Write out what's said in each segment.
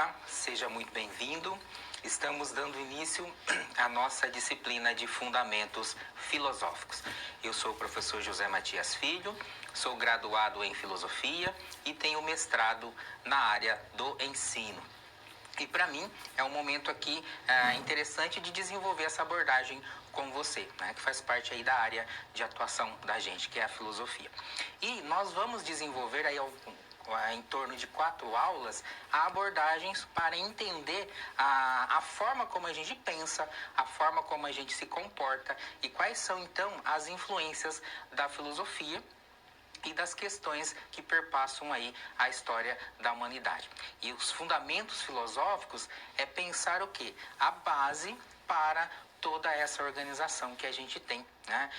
Olá, seja muito bem-vindo. Estamos dando início à nossa disciplina de Fundamentos Filosóficos. Eu sou o professor José Matias Filho, sou graduado em Filosofia e tenho mestrado na área do ensino. E para mim é um momento aqui interessante de desenvolver essa abordagem com você, né, que faz parte aí da área de atuação da gente, que é a filosofia. E nós vamos desenvolver aí em torno de 4 aulas, abordagens para entender a forma como a gente pensa, a forma como a gente se comporta e quais são então as influências da filosofia e das questões que perpassam aí a história da humanidade. E os fundamentos filosóficos é pensar o quê? A base para toda essa organização que a gente tem, né,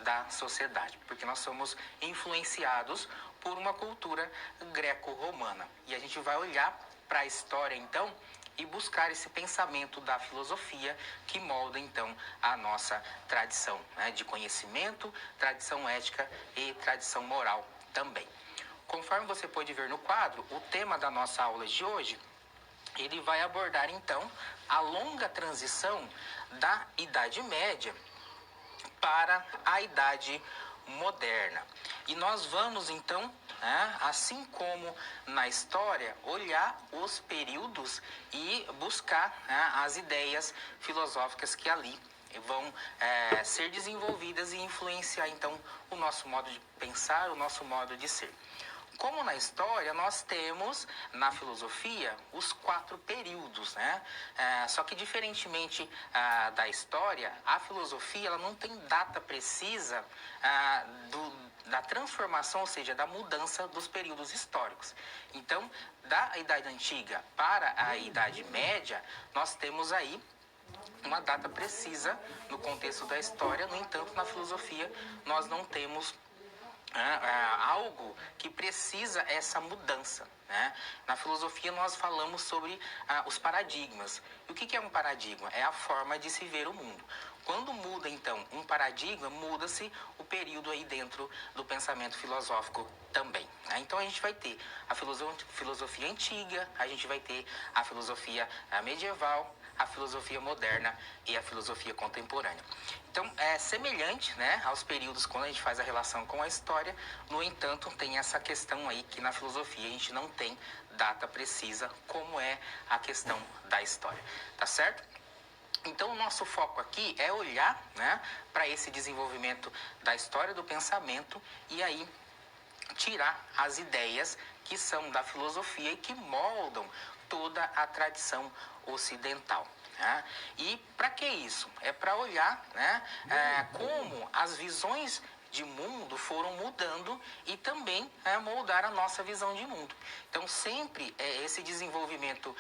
da sociedade, porque nós somos influenciados por uma cultura greco-romana. E a gente vai olhar para a história, então, e buscar esse pensamento da filosofia que molda, então, a nossa tradição, né, de conhecimento, tradição ética e tradição moral também. Conforme você pode ver no quadro, o tema da nossa aula de hoje, ele vai abordar, então, a longa transição da Idade Média para a Idade Moderna. E nós vamos, então, assim como na história, olhar os períodos e buscar as ideias filosóficas que ali vão ser desenvolvidas e influenciar, então, o nosso modo de pensar, o nosso modo de ser. Como na história, nós temos, na filosofia, os 4 períodos, né? Só que, diferentemente da história, a filosofia ela não tem data precisa da transformação, ou seja, da mudança dos períodos históricos. Então, da Idade Antiga para a Idade Média, nós temos aí uma data precisa no contexto da história. No entanto, na filosofia, nós não temos algo que precisa essa mudança, né? Na filosofia nós falamos sobre os paradigmas. E o que é um paradigma? É a forma de se ver o mundo. Quando muda então um paradigma, muda-se o período aí dentro do pensamento filosófico também, né? Então a gente vai ter a filosofia antiga, a gente vai ter a filosofia medieval, a filosofia moderna e a filosofia contemporânea. Então, é semelhante, né, aos períodos quando a gente faz a relação com a história. No entanto, tem essa questão aí que na filosofia a gente não tem data precisa, como é a questão da história, tá certo? Então, o nosso foco aqui é olhar, né, para esse desenvolvimento da história do pensamento e aí tirar as ideias que são da filosofia e que moldam toda a tradição ocidental. Né? E para que isso? É para olhar, né, como as visões de mundo foram mudando e também moldar a nossa visão de mundo. Então, sempre esse desenvolvimento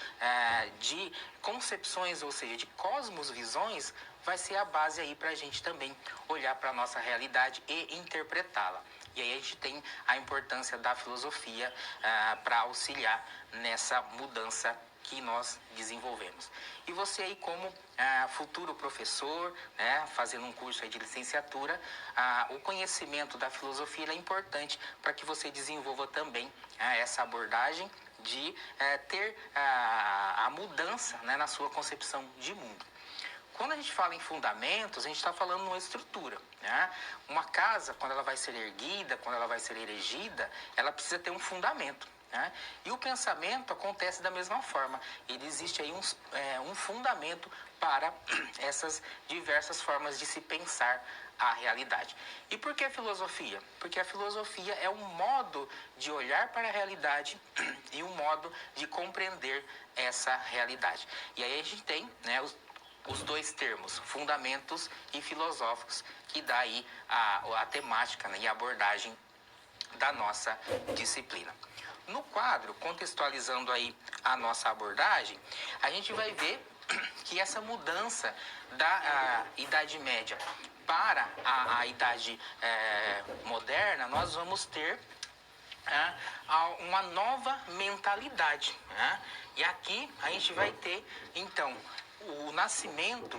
de concepções, ou seja, de cosmosvisões, vai ser a base aí para a gente também olhar para a nossa realidade e interpretá-la. E aí a gente tem a importância da filosofia para auxiliar nessa mudança que nós desenvolvemos. E você aí como futuro professor, né, fazendo um curso aí de licenciatura, o conhecimento da filosofia é importante para que você desenvolva também essa abordagem de ter a mudança, né, na sua concepção de mundo. Quando a gente fala em fundamentos, a gente está falando numa estrutura, né? Uma casa, quando ela vai ser erguida, quando ela vai ser erigida, ela precisa ter um fundamento, né? E o pensamento acontece da mesma forma. Ele existe aí um fundamento para essas diversas formas de se pensar a realidade. E por que a filosofia? Porque a filosofia é um modo de olhar para a realidade e um modo de compreender essa realidade. E aí a gente tem, né, os 2 termos, fundamentos e filosóficos, que dá aí a temática, né, e a abordagem da nossa disciplina. No quadro, contextualizando aí a nossa abordagem, a gente vai ver que essa mudança da Idade Média para a Idade Moderna, nós vamos ter uma nova mentalidade, né? E aqui a gente vai ter, então, o nascimento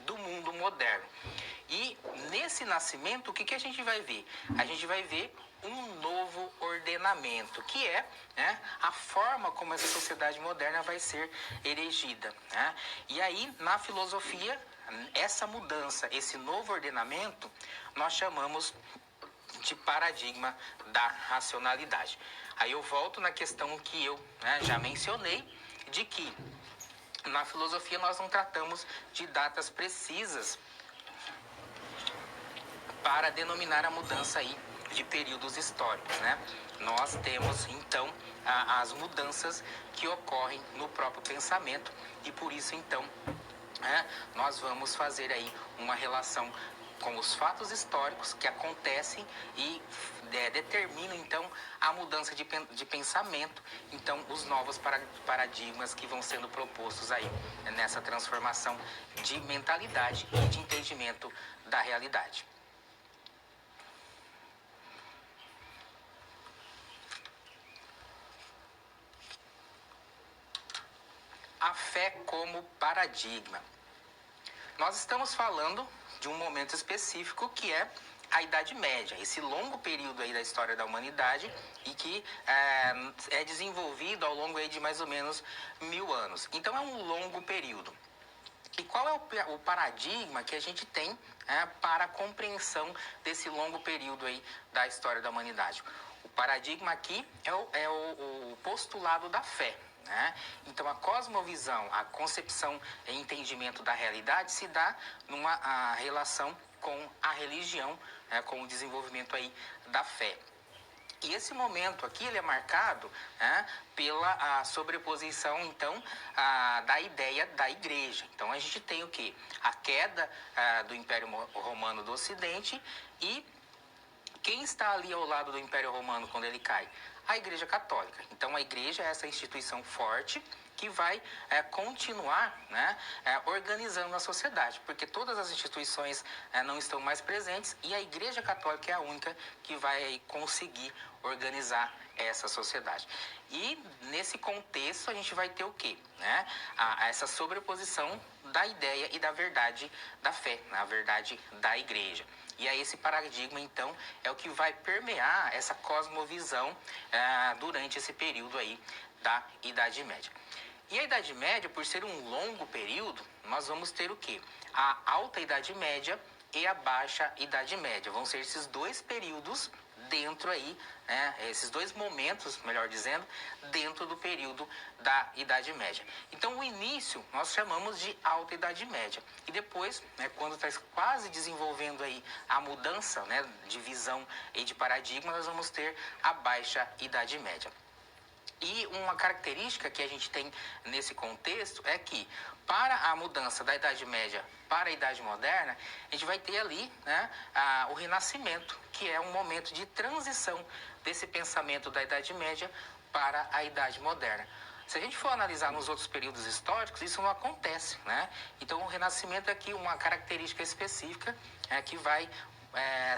do mundo moderno. E nesse nascimento, o que a gente vai ver? A gente vai ver um novo ordenamento. ordenamento, que é, né, a forma como essa sociedade moderna vai ser erigida, né? E aí, na filosofia, essa mudança, esse novo ordenamento, nós chamamos de paradigma da racionalidade. Aí eu volto na questão que eu, né, já mencionei, de que na filosofia nós não tratamos de datas precisas para denominar a mudança aí de períodos históricos, né? Nós temos então as mudanças que ocorrem no próprio pensamento e por isso então nós vamos fazer aí uma relação com os fatos históricos que acontecem e determinam então a mudança de pensamento, então os novos paradigmas que vão sendo propostos aí nessa transformação de mentalidade e de entendimento da realidade. A fé como paradigma. Nós estamos falando de um momento específico que é a Idade Média, esse longo período aí da história da humanidade e que é desenvolvido ao longo aí de mais ou menos 1000 anos. Então é um longo período. E qual é o paradigma que a gente tem para a compreensão desse longo período aí da história da humanidade? O paradigma aqui é o postulado da fé. Né? Então a cosmovisão, a concepção e entendimento da realidade se dá numa relação com a religião, com o desenvolvimento aí da fé. E esse momento aqui ele é marcado pela sobreposição então da ideia da igreja. Então a gente tem o que? A queda do Império Romano do Ocidente e quem está ali ao lado do Império Romano quando ele cai? A Igreja Católica. Então a igreja é essa instituição forte que vai continuar organizando a sociedade, porque todas as instituições não estão mais presentes e a Igreja Católica é a única que vai conseguir organizar essa sociedade. E nesse contexto a gente vai ter o quê? Essa sobreposição da ideia e da verdade da fé, na verdade da igreja. E aí esse paradigma, então, é o que vai permear essa cosmovisão durante esse período aí da Idade Média. E a Idade Média, por ser um longo período, nós vamos ter o quê? A Alta Idade Média e a Baixa Idade Média. Vão ser esses dois períodos dentro aí, esses dois momentos, melhor dizendo, dentro do período da Idade Média. Então, o início nós chamamos de Alta Idade Média. E depois, quando está quase desenvolvendo aí a mudança de visão e de paradigma, nós vamos ter a Baixa Idade Média. E uma característica que a gente tem nesse contexto é que, para a mudança da Idade Média para a Idade Moderna, a gente vai ter ali o Renascimento, que é um momento de transição desse pensamento da Idade Média para a Idade Moderna. Se a gente for analisar nos outros períodos históricos, isso não acontece, Então, o Renascimento é aqui uma característica específica que vai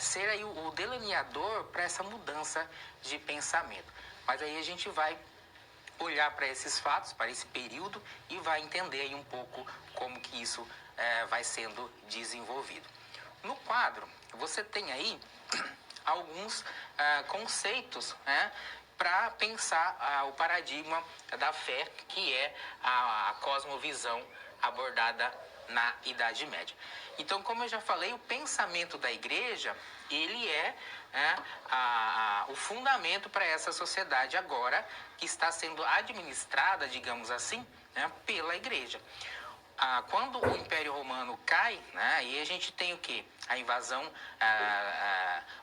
ser aí o delineador para essa mudança de pensamento. Mas aí a gente vai olhar para esses fatos, para esse período e vai entender aí um pouco como que isso vai sendo desenvolvido. No quadro, você tem aí alguns conceitos para pensar o paradigma da fé, que é a cosmovisão abordada na Idade Média. Então, como eu já falei, o pensamento da igreja, ele é o fundamento para essa sociedade agora que está sendo administrada, digamos assim, pela igreja. Quando o Império Romano cai, e a gente tem o quê? A invasão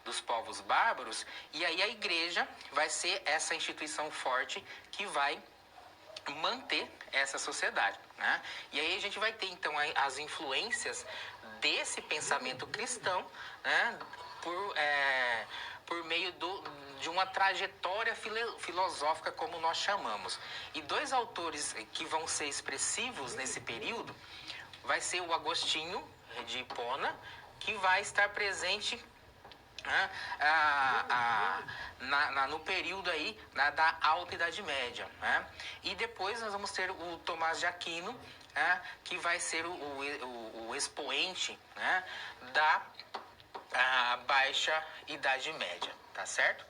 dos povos bárbaros, e aí a igreja vai ser essa instituição forte que vai manter essa sociedade. E aí a gente vai ter então as influências desse pensamento cristão por meio de uma trajetória filosófica, como nós chamamos. E dois autores que vão ser expressivos nesse período vai ser o Agostinho de Hipona, que vai estar presente no período aí da Alta Idade Média. E depois nós vamos ter o Tomás de Aquino, que vai ser o expoente da Baixa Idade Média, tá certo?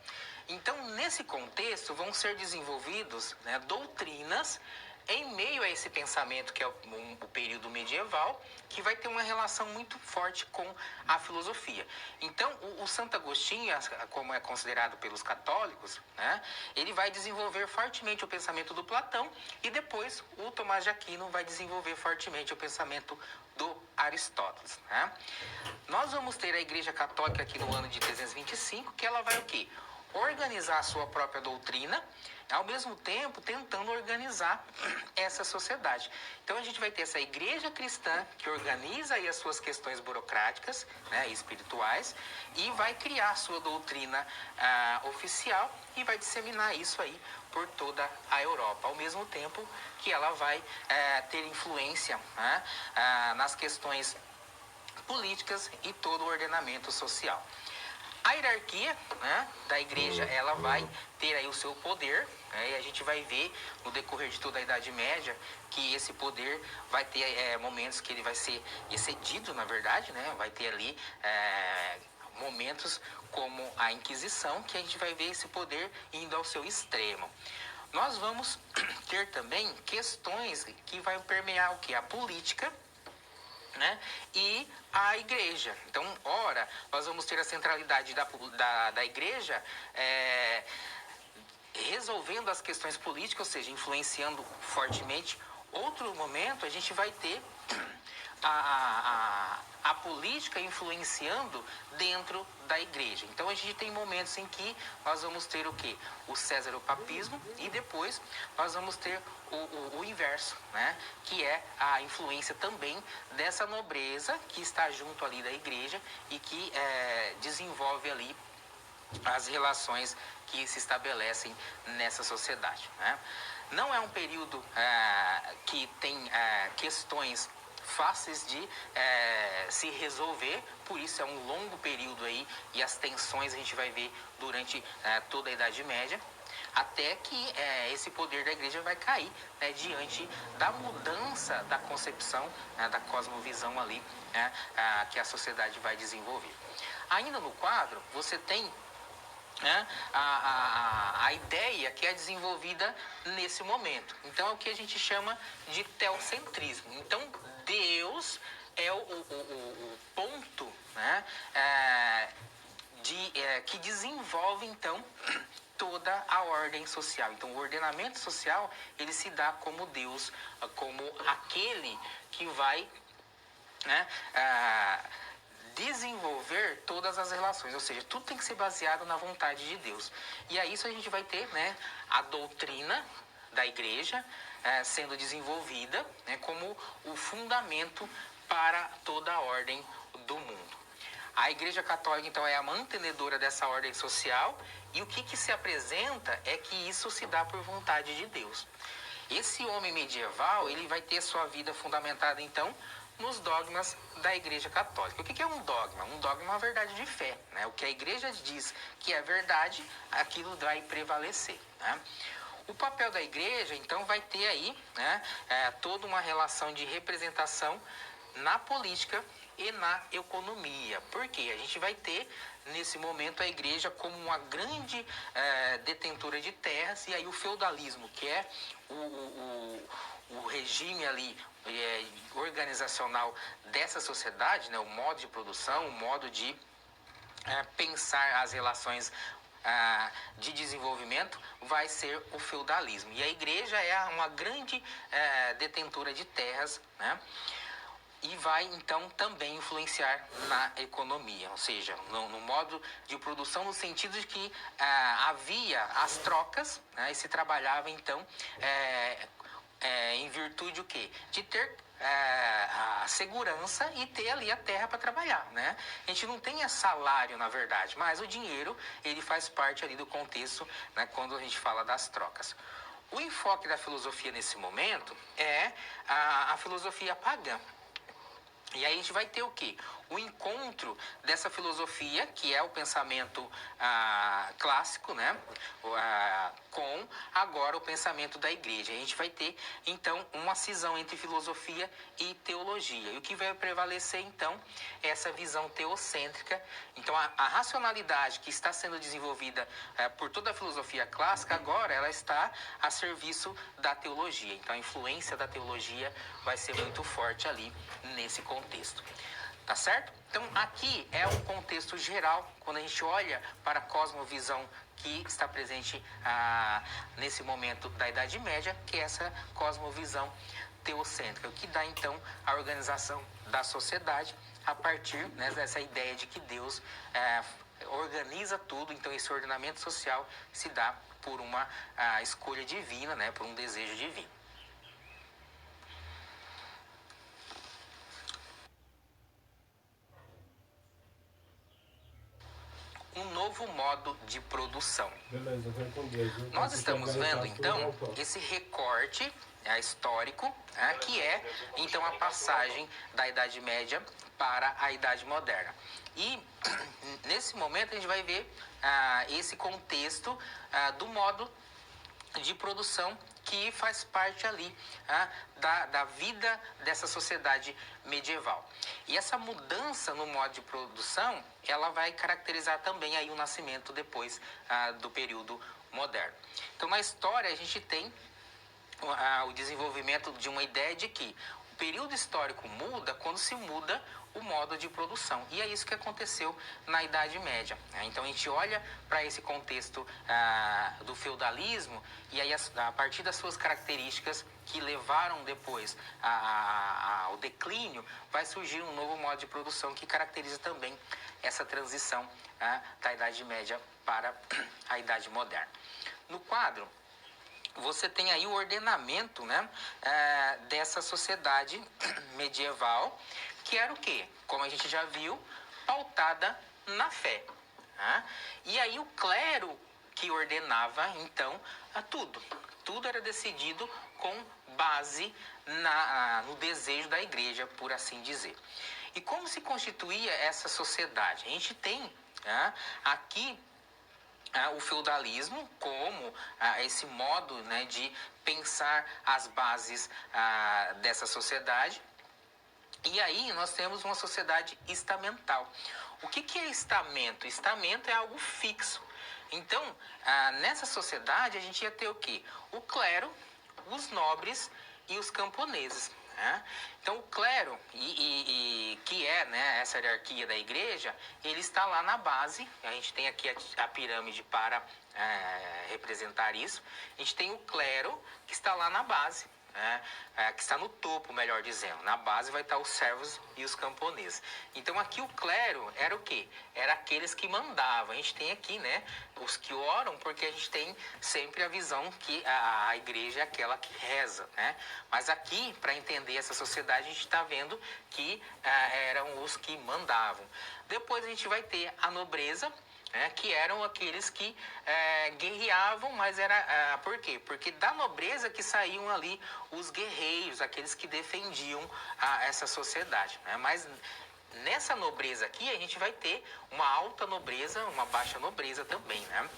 Então, nesse contexto, vão ser desenvolvidos, né, doutrinas em meio a esse pensamento que é o período medieval, que vai ter uma relação muito forte com a filosofia. Então, o Santo Agostinho, como é considerado pelos católicos, né, ele vai desenvolver fortemente o pensamento do Platão e depois o Tomás de Aquino vai desenvolver fortemente o pensamento do Aristóteles. Né? Nós vamos ter a Igreja Católica aqui no ano de 325, que ela vai o quê? Organizar a sua própria doutrina, ao mesmo tempo tentando organizar essa sociedade. Então a gente vai ter essa igreja cristã que organiza aí as suas questões burocráticas, né, espirituais, e vai criar a sua doutrina oficial e vai disseminar isso aí por toda a Europa, ao mesmo tempo que ela vai ter influência, né, nas questões políticas e todo o ordenamento social. A hierarquia, né, da igreja, ela vai ter aí o seu poder, né, e a gente vai ver no decorrer de toda a Idade Média que esse poder vai ter momentos que ele vai ser excedido, na verdade, né, vai ter ali momentos como a Inquisição, que a gente vai ver esse poder indo ao seu extremo. Nós vamos ter também questões que vai permear o que? A política, né? E a igreja. Então, ora, nós vamos ter a centralidade da igreja resolvendo as questões políticas, ou seja, influenciando fortemente. Outro momento, a gente vai ter a política influenciando dentro da igreja. Então a gente tem momentos em que nós vamos ter o quê? O césaropapismo e depois nós vamos ter o inverso, né? Que é a influência também dessa nobreza que está junto ali da igreja e que desenvolve ali as relações que se estabelecem nessa sociedade, né? Não é um período que tem questões fáceis de se resolver, por isso é um longo período aí e as tensões a gente vai ver durante toda a Idade Média, até que esse poder da igreja vai cair, né, diante da mudança da concepção, da cosmovisão ali, que a sociedade vai desenvolver. Ainda no quadro, você tem a ideia que é desenvolvida nesse momento. Então é o que a gente chama de teocentrismo. Então Deus é o ponto, né, que desenvolve então toda a ordem social. Então o ordenamento social ele se dá como Deus, como aquele que vai, né, desenvolver todas as relações, ou seja, tudo tem que ser baseado na vontade de Deus. E a isso a gente vai ter, né, a doutrina da igreja sendo desenvolvida, né, como o fundamento para toda a ordem do mundo. A Igreja Católica, então, é a mantenedora dessa ordem social e o que se apresenta é que isso se dá por vontade de Deus. Esse homem medieval, ele vai ter sua vida fundamentada, então, nos dogmas da Igreja Católica. O que é um dogma? Um dogma é uma verdade de fé, né? O que a Igreja diz que é verdade, aquilo vai prevalecer, né? O papel da Igreja, então, vai ter aí, né, toda uma relação de representação na política e na economia. Por quê? A gente vai ter, nesse momento, a igreja como uma grande detentora de terras, e aí o feudalismo, que é o regime ali organizacional dessa sociedade, né, o modo de produção, o modo de pensar as relações de desenvolvimento, vai ser o feudalismo. E a igreja é uma grande detentora de terras, né? E vai, então, também influenciar na economia, ou seja, no modo de produção, no sentido de que havia as trocas, né, e se trabalhava, então, em virtude o quê? De ter a segurança e ter ali a terra para trabalhar, né? A gente não tem salário, na verdade, mas o dinheiro, ele faz parte ali do contexto, né, quando a gente fala das trocas. O enfoque da filosofia nesse momento é a filosofia pagã. E aí a gente vai ter o quê? o encontro dessa filosofia, que é o pensamento clássico, né? Com agora o pensamento da igreja. A gente vai ter, então, uma cisão entre filosofia e teologia. E o que vai prevalecer, então, é essa visão teocêntrica. Então, a racionalidade que está sendo desenvolvida por toda a filosofia clássica, agora ela está a serviço da teologia. Então, a influência da teologia vai ser muito forte ali nesse contexto. Tá certo? Então, aqui é um contexto geral, quando a gente olha para a cosmovisão que está presente nesse momento da Idade Média, que é essa cosmovisão teocêntrica, o que dá, então, a organização da sociedade a partir, né, dessa ideia de que Deus organiza tudo. Então, esse ordenamento social se dá por uma escolha divina, né, por um desejo divino. Um novo modo de produção. Beleza, nós estamos vendo, então, esse recorte histórico, que é, então, a passagem da Idade Média para a Idade Moderna. E, nesse momento, a gente vai ver esse contexto do modo de produção que faz parte ali da vida dessa sociedade medieval. E essa mudança no modo de produção, ela vai caracterizar também aí o nascimento depois do período moderno. Então, na história, a gente tem o desenvolvimento de uma ideia de que o período histórico muda quando se muda o modo de produção. E é isso que aconteceu na Idade Média. Então, a gente olha para esse contexto do feudalismo e aí, a partir das suas características que levaram depois ao declínio, vai surgir um novo modo de produção que caracteriza também essa transição da Idade Média para a Idade Moderna. No quadro, você tem aí o ordenamento, né, dessa sociedade medieval, que era o quê? Como a gente já viu, pautada na fé. E aí o clero que ordenava, então, tudo. Tudo era decidido com base no desejo da igreja, por assim dizer. E como se constituía essa sociedade? A gente tem aqui o feudalismo como esse modo, né, de pensar as bases dessa sociedade. E aí nós temos uma sociedade estamental. O que é estamento? Estamento é algo fixo. Então, nessa sociedade a gente ia ter o quê? O clero, os nobres e os camponeses. Então, o clero, que é, né, essa hierarquia da igreja, ele está lá na base. A gente tem aqui a pirâmide para representar isso. A gente tem o clero, que está lá na base. Que está no topo, melhor dizendo. Na base vai estar os servos e os camponeses. Então, aqui o clero era o quê? Era aqueles que mandavam. A gente tem aqui, né, os que oram, porque a gente tem sempre a visão que a igreja é aquela que reza, né? Mas aqui, para entender essa sociedade, a gente está vendo que eram os que mandavam. Depois a gente vai ter a nobreza, que eram aqueles que guerreavam, mas era por quê? Porque da nobreza que saíam ali os guerreiros, aqueles que defendiam essa sociedade. Mas nessa nobreza aqui a gente vai ter uma alta nobreza, uma baixa nobreza também, né?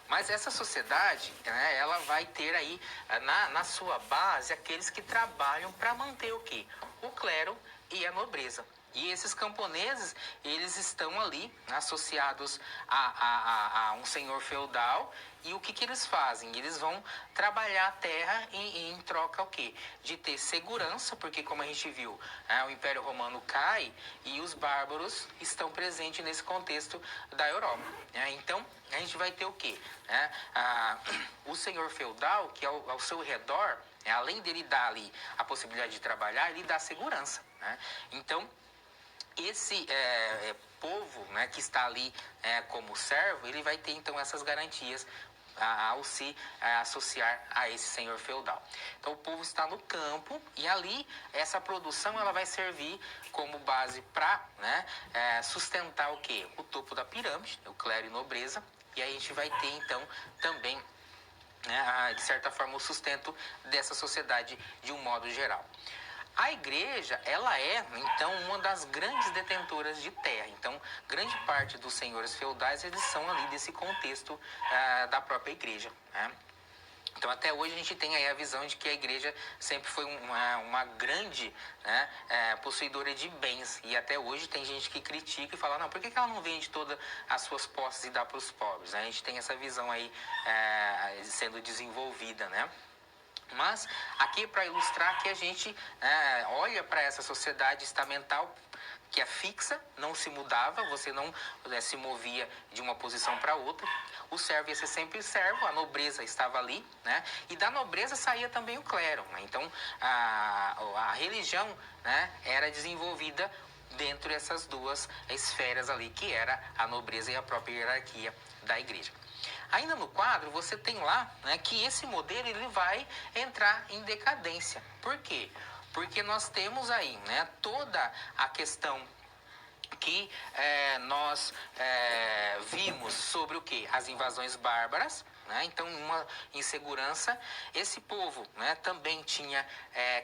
Mas essa sociedade, ela vai ter aí na sua base aqueles que trabalham para manter o quê? O clero e a nobreza. E esses camponeses, eles estão ali associados a um senhor feudal. E o que eles fazem? Eles vão trabalhar a terra em troca o quê? De ter segurança, porque como a gente viu, o Império Romano cai e os bárbaros estão presentes nesse contexto da Europa. Então, a gente vai ter o quê? O senhor feudal, que ao seu redor, além dele dar ali a possibilidade de trabalhar, ele dá segurança. Então, esse povo, né, que está ali como servo, ele vai ter então essas garantias ao se associar a esse senhor feudal. Então o povo está no campo e ali essa produção ela vai servir como base para sustentar o quê? O topo da pirâmide, o clero e nobreza, e aí a gente vai ter então também, de certa forma, o sustento dessa sociedade de um modo geral. A igreja, ela é, então, uma das grandes detentoras de terra. Então, grande parte dos senhores feudais, eles são ali desse contexto da própria igreja, né? Então, até hoje a gente tem aí a visão de que a igreja sempre foi uma grande, né, possuidora de bens. E até hoje tem gente que critica e fala, não, por que ela não vende todas as suas posses e dá para os pobres? A gente tem essa visão aí sendo desenvolvida, né? Mas aqui para ilustrar que a gente olha para essa sociedade estamental que é fixa, não se mudava, você não se movia de uma posição para outra. O servo ia ser sempre servo, a nobreza estava ali, né? E da nobreza saía também o clero, né? Então a religião, né, era desenvolvida dentro dessas duas esferas ali, que era a nobreza e a própria hierarquia da igreja. Ainda no quadro, você tem lá, né, que esse modelo ele vai entrar em decadência. Por quê? Porque nós temos aí, né, toda a questão que nós vimos sobre o que? As invasões bárbaras, né? Então, uma insegurança. Esse povo, né, também tinha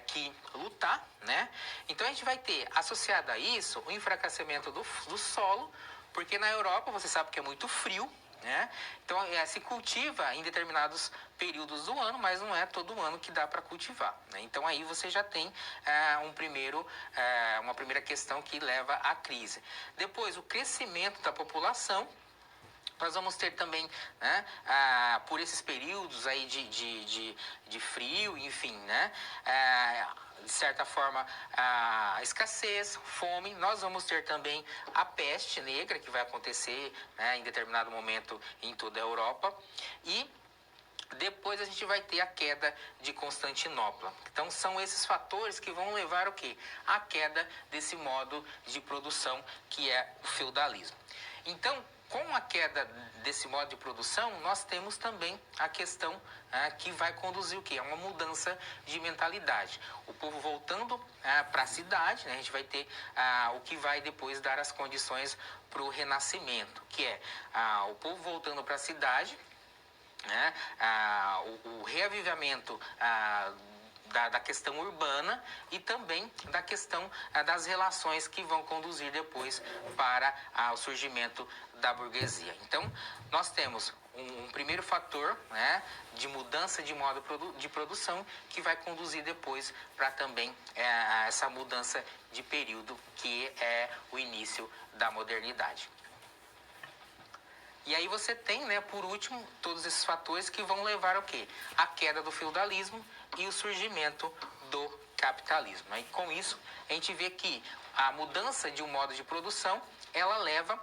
que lutar, né? Então, a gente vai ter, associado a isso, o enfraquecimento do solo, porque na Europa, você sabe que é muito frio, né? Então, se cultiva em determinados períodos do ano, mas não é todo ano que dá para cultivar, né? Então, aí você já tem uma primeira questão que leva à crise. Depois, o crescimento da população. Nós vamos ter também, né, por esses períodos aí de frio, enfim, né, de certa forma, a escassez, fome. Nós vamos ter também a peste negra, que vai acontecer, né, em determinado momento em toda a Europa. E depois a gente vai ter a queda de Constantinopla. Então são esses fatores que vão levar o quê? A queda desse modo de produção que é o feudalismo. Então, com a queda desse modo de produção, nós temos também a questão que vai conduzir o quê? A uma mudança de mentalidade. O povo voltando para a cidade, né? A gente vai ter o que vai depois dar as condições para o renascimento, que é o povo voltando para a cidade, né? O reavivamento da questão urbana e também da questão das relações que vão conduzir depois para o surgimento da burguesia. Então, nós temos um primeiro fator, né, de mudança de modo de produção que vai conduzir depois para também essa mudança de período que é o início da modernidade. E aí você tem, né, por último, todos esses fatores que vão levar ao quê? A queda do feudalismo e o surgimento do capitalismo. E com isso, a gente vê que a mudança de um modo de produção, ela leva,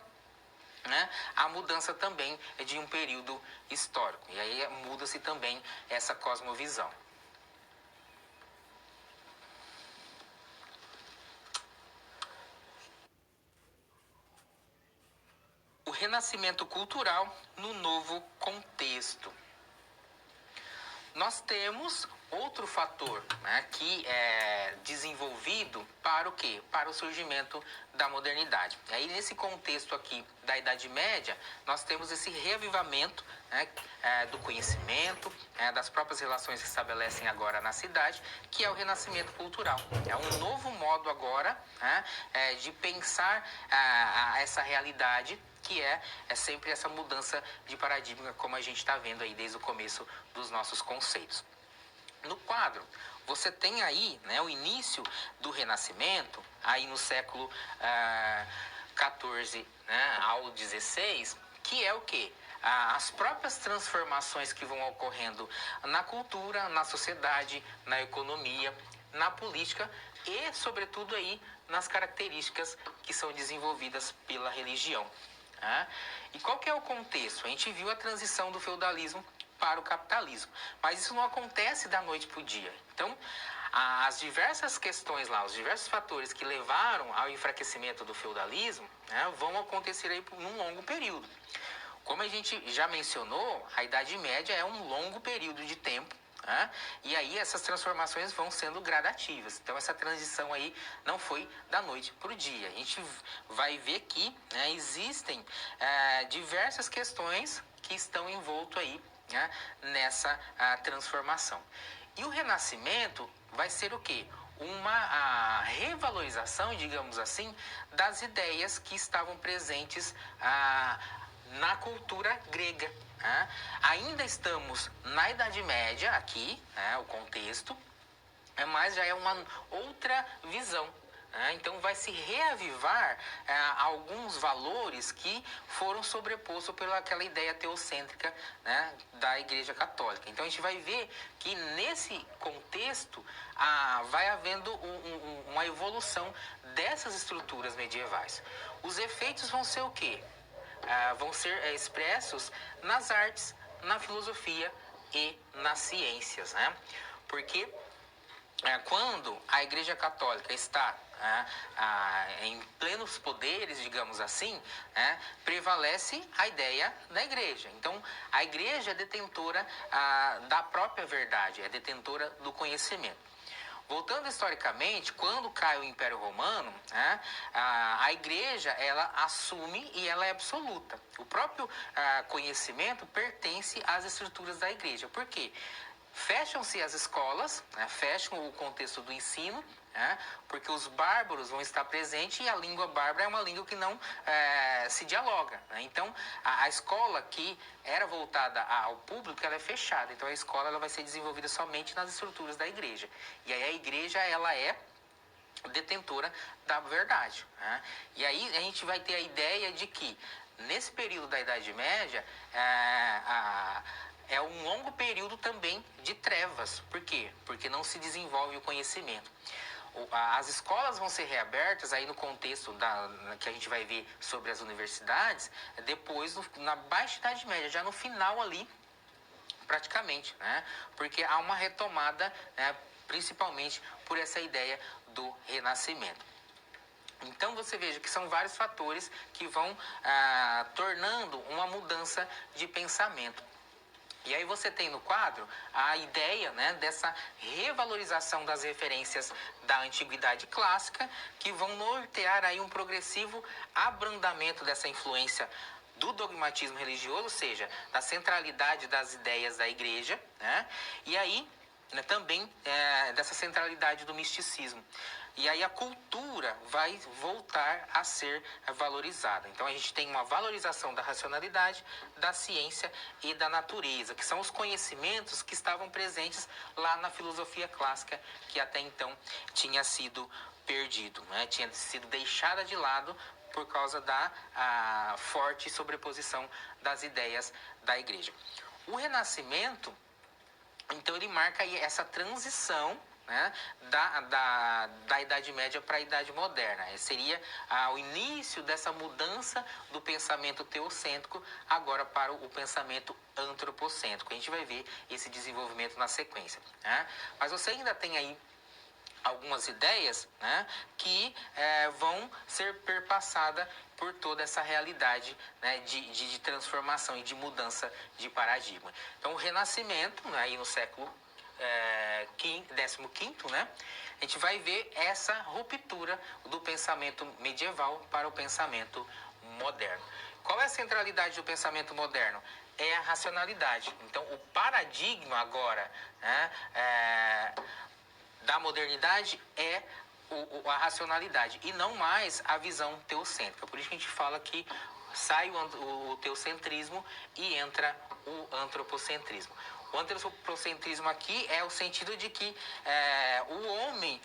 né, a mudança também de um período histórico. E aí muda-se também essa cosmovisão. O renascimento cultural no novo contexto. Nós temos outro fator, né, que é desenvolvido para o quê? Para o surgimento da modernidade. E aí, nesse contexto aqui da Idade Média, nós temos esse reavivamento, né, do conhecimento, das próprias relações que se estabelecem agora na cidade, que é o renascimento cultural. É um novo modo agora, né, de pensar essa realidade, que é sempre essa mudança de paradigma, como a gente está vendo aí desde o começo dos nossos conceitos. No quadro, você tem aí, né, o início do Renascimento, aí no século XIV, né, ao XVI, que é o quê? As próprias transformações que vão ocorrendo na cultura, na sociedade, na economia, na política e, sobretudo, aí nas características que são desenvolvidas pela religião. E qual que é o contexto? A gente viu a transição do feudalismo para o capitalismo, mas isso não acontece da noite para o dia. Então, as diversas questões lá, os diversos fatores que levaram ao enfraquecimento do feudalismo, né, vão acontecer aí num longo período. Como a gente já mencionou, a Idade Média é um longo período de tempo, né? E aí essas transformações vão sendo gradativas. Então essa transição aí não foi da noite para o dia. A gente vai ver que, né, existem diversas questões que estão envoltas aí, né, nessa transformação. E o Renascimento vai ser o quê? uma revalorização, digamos assim, das ideias que estavam presentes na cultura grega. Ainda estamos na Idade Média aqui, o contexto, mas já é uma outra visão. Então vai se reavivar alguns valores que foram sobrepostos pelaquela ideia teocêntrica, da Igreja Católica. Então a gente vai ver que nesse contexto vai havendo uma evolução dessas estruturas medievais. Os efeitos vão ser o quê? Vão ser expressos nas artes, na filosofia e nas ciências, Porque quando a Igreja Católica está em plenos poderes, digamos assim, prevalece a ideia da Igreja. Então, a Igreja é detentora da própria verdade, é detentora do conhecimento. Voltando historicamente, quando cai o Império Romano, a Igreja ela assume e ela é absoluta. O próprio conhecimento pertence às estruturas da Igreja. Por quê? Fecham-se as escolas, fecham o contexto do ensino, porque os bárbaros vão estar presentes e a língua bárbara é uma língua que não se dialoga. Então, a escola que era voltada ao público, ela é fechada. Então, a escola ela vai ser desenvolvida somente nas estruturas da igreja. E aí a igreja, ela é detentora da verdade. E aí a gente vai ter a ideia de que, nesse período da Idade Média, é um longo período também de trevas. Por quê? Porque não se desenvolve o conhecimento. As escolas vão ser reabertas aí no contexto que a gente vai ver sobre as universidades, depois na Baixa Idade Média, já no final ali, praticamente, Porque há uma retomada, principalmente por essa ideia do renascimento. Então você veja que são vários fatores que vão tornando uma mudança de pensamento. E aí você tem no quadro a ideia, dessa revalorização das referências da antiguidade clássica, que vão nortear aí um progressivo abrandamento dessa influência do dogmatismo religioso, ou seja, da centralidade das ideias da igreja, e aí também dessa centralidade do misticismo. E aí a cultura vai voltar a ser valorizada. Então a gente tem uma valorização da racionalidade, da ciência e da natureza, que são os conhecimentos que estavam presentes lá na filosofia clássica, que até então tinha sido perdido, tinha sido deixada de lado por causa da forte sobreposição das ideias da igreja. O Renascimento, então, ele marca aí essa transição da Idade Média para a Idade Moderna. Seria o início dessa mudança do pensamento teocêntrico agora para o pensamento antropocêntrico. A gente vai ver esse desenvolvimento na sequência. Mas você ainda tem aí algumas ideias que vão ser perpassadas por toda essa realidade de transformação e de mudança de paradigma. Então, o Renascimento, aí no século XV, a gente vai ver essa ruptura do pensamento medieval para o pensamento moderno. Qual é a centralidade do pensamento moderno? É a racionalidade. Então, o paradigma agora da modernidade é a racionalidade e não mais a visão teocêntrica. Por isso que a gente fala que sai o teocentrismo e entra o antropocentrismo. O antropocentrismo aqui é o sentido de que o homem,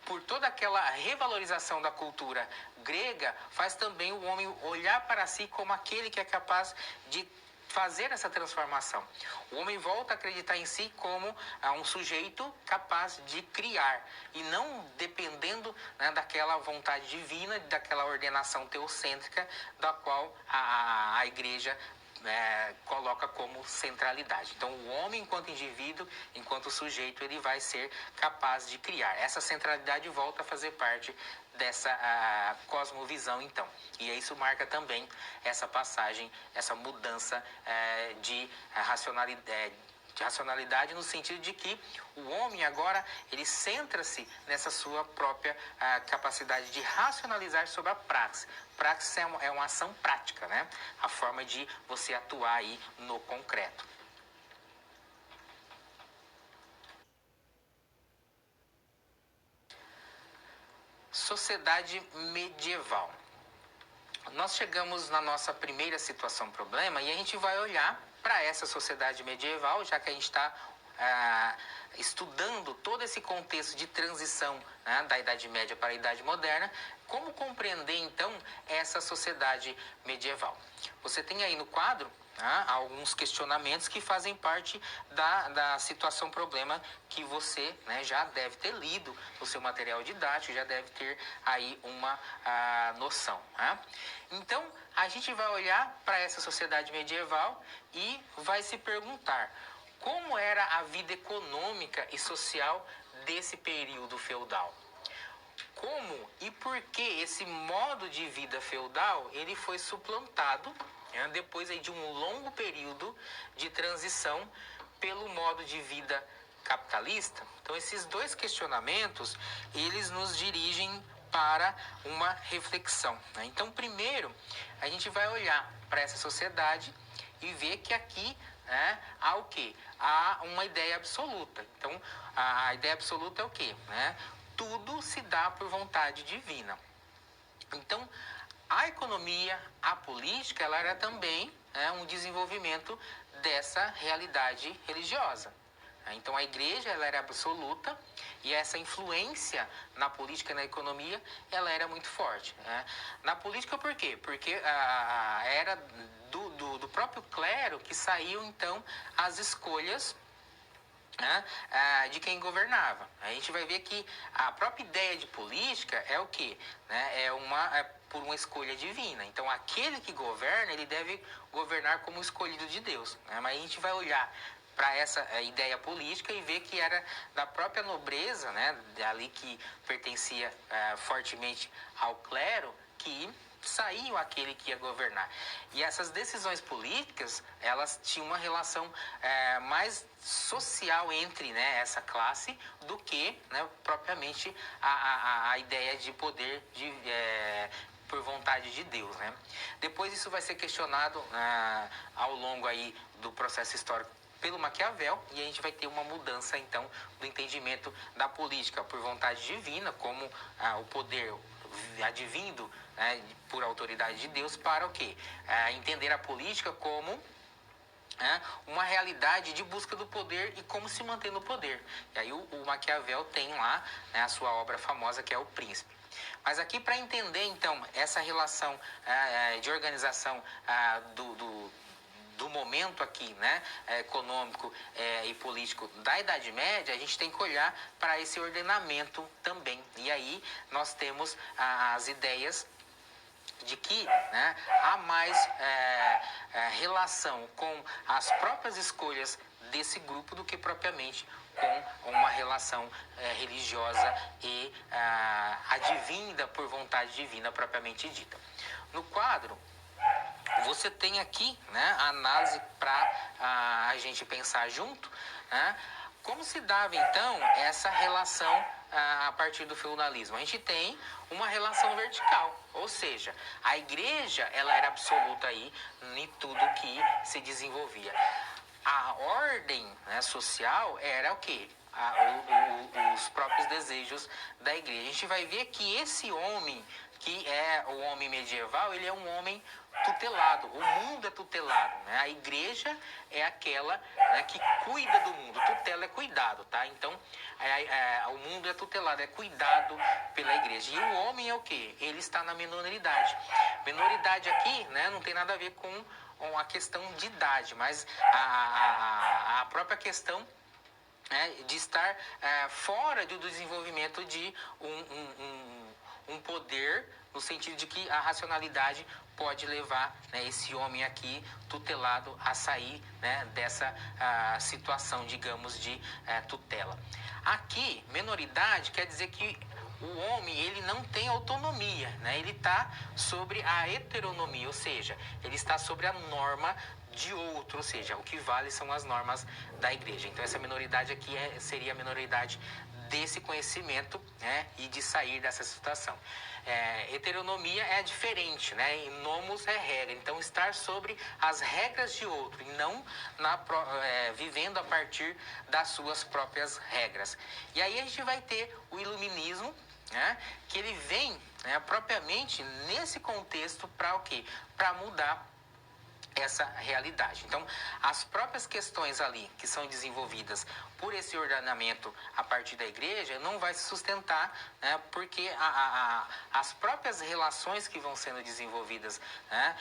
por toda aquela revalorização da cultura grega, faz também o homem olhar para si como aquele que é capaz de fazer essa transformação. O homem volta a acreditar em si como um sujeito capaz de criar e não dependendo daquela vontade divina, daquela ordenação teocêntrica da qual a igreja coloca como centralidade. Então, o homem, enquanto indivíduo, enquanto sujeito, ele vai ser capaz de criar. Essa centralidade volta a fazer parte dessa cosmovisão, então. E isso marca também essa passagem, essa mudança de racionalidade no sentido de que o homem agora ele centra-se nessa sua própria capacidade de racionalizar sobre a praxis. Praxis é uma ação prática, a forma de você atuar aí no concreto. sociedade medieval. Nós chegamos na nossa primeira situação problema e a gente vai olhar para essa sociedade medieval, já que a gente está estudando todo esse contexto de transição, né, da Idade Média para a Idade Moderna. Como compreender, então, essa sociedade medieval? Você tem aí no quadro alguns questionamentos que fazem parte da situação problema que você, né, já deve ter lido no seu material didático, já deve ter aí uma noção. Né? Então, a gente vai olhar para essa sociedade medieval e vai se perguntar como era a vida econômica e social desse período feudal. Como e por que esse modo de vida feudal ele foi suplantado, né, depois aí de um longo período de transição pelo modo de vida capitalista? Então esses dois questionamentos eles nos dirigem para uma reflexão, né? Então primeiro a gente vai olhar para essa sociedade e ver que aqui, né, há o quê? Há uma ideia absoluta. Então a ideia absoluta é o quê? Né? Tudo se dá por vontade divina. Então, a economia, a política, ela era também, né, um desenvolvimento dessa realidade religiosa. Então, a igreja ela era absoluta e essa influência na política e na economia ela era muito forte. Né? Na política, por quê? Porque era do próprio clero que saíam, então, as escolhas, né, de quem governava. A gente vai ver que a própria ideia de política é o quê? Né? É por uma escolha divina. Então, aquele que governa, ele deve governar como escolhido de Deus. Né? Mas a gente vai olhar para essa ideia política e ver que era da própria nobreza, né, ali que pertencia fortemente ao clero, que saiu aquele que ia governar. E essas decisões políticas, elas tinham uma relação mais social entre, né, essa classe do que, né, propriamente a ideia de poder por vontade de Deus, né? Depois isso vai ser questionado ao longo aí do processo histórico pelo Maquiavel, e a gente vai ter uma mudança, então, do entendimento da política por vontade divina, como o poder advindo, né, por autoridade de Deus, para o quê? Entender a política como uma realidade de busca do poder e como se manter no poder. E aí o Maquiavel tem lá, né, a sua obra famosa, que é O Príncipe. Mas aqui, para entender, então, essa relação de organização do momento aqui, né, econômico e político da Idade Média, a gente tem que olhar para esse ordenamento também. E aí nós temos as ideias de que, né, há mais relação com as próprias escolhas desse grupo do que propriamente com uma relação religiosa e advinda por vontade divina propriamente dita. No quadro, você tem aqui, né, a análise para a gente pensar junto, né, como se dava então essa relação a partir do feudalismo. A gente tem uma relação vertical, ou seja, a igreja ela era absoluta aí em tudo que se desenvolvia. A ordem, né, social era o quê? Os próprios desejos da igreja. A gente vai ver que esse homem, que é o homem medieval, ele é um homem tutelado. O mundo é tutelado, né? A igreja é aquela, né, que cuida do mundo. Tutela é cuidado, tá? Então, o mundo é tutelado, é cuidado pela igreja. E o homem é o quê? Ele está na minoridade. Minoridade aqui, né, não tem nada a ver com a questão de idade, mas a própria questão de estar fora do desenvolvimento de um poder, no sentido de que a racionalidade pode levar, né, esse homem aqui tutelado a sair, né, dessa situação, digamos, de tutela. Aqui, minoridade quer dizer que o homem ele não tem autonomia, né? Ele está sobre a heteronomia, ou seja, ele está sobre a norma de outro, ou seja, o que vale são as normas da igreja. Então essa minoridade aqui seria a minoridade desse conhecimento, né, e de sair dessa situação. Heteronomia é diferente, né? E nomos é regra. Então estar sobre as regras de outro e não vivendo a partir das suas próprias regras. E aí a gente vai ter o iluminismo, né, que ele vem, né, propriamente nesse contexto para o quê? Para mudar essa realidade. Então, as próprias questões ali que são desenvolvidas por esse ordenamento a partir da igreja não vai se sustentar, né, porque as próprias relações que vão sendo desenvolvidas, né,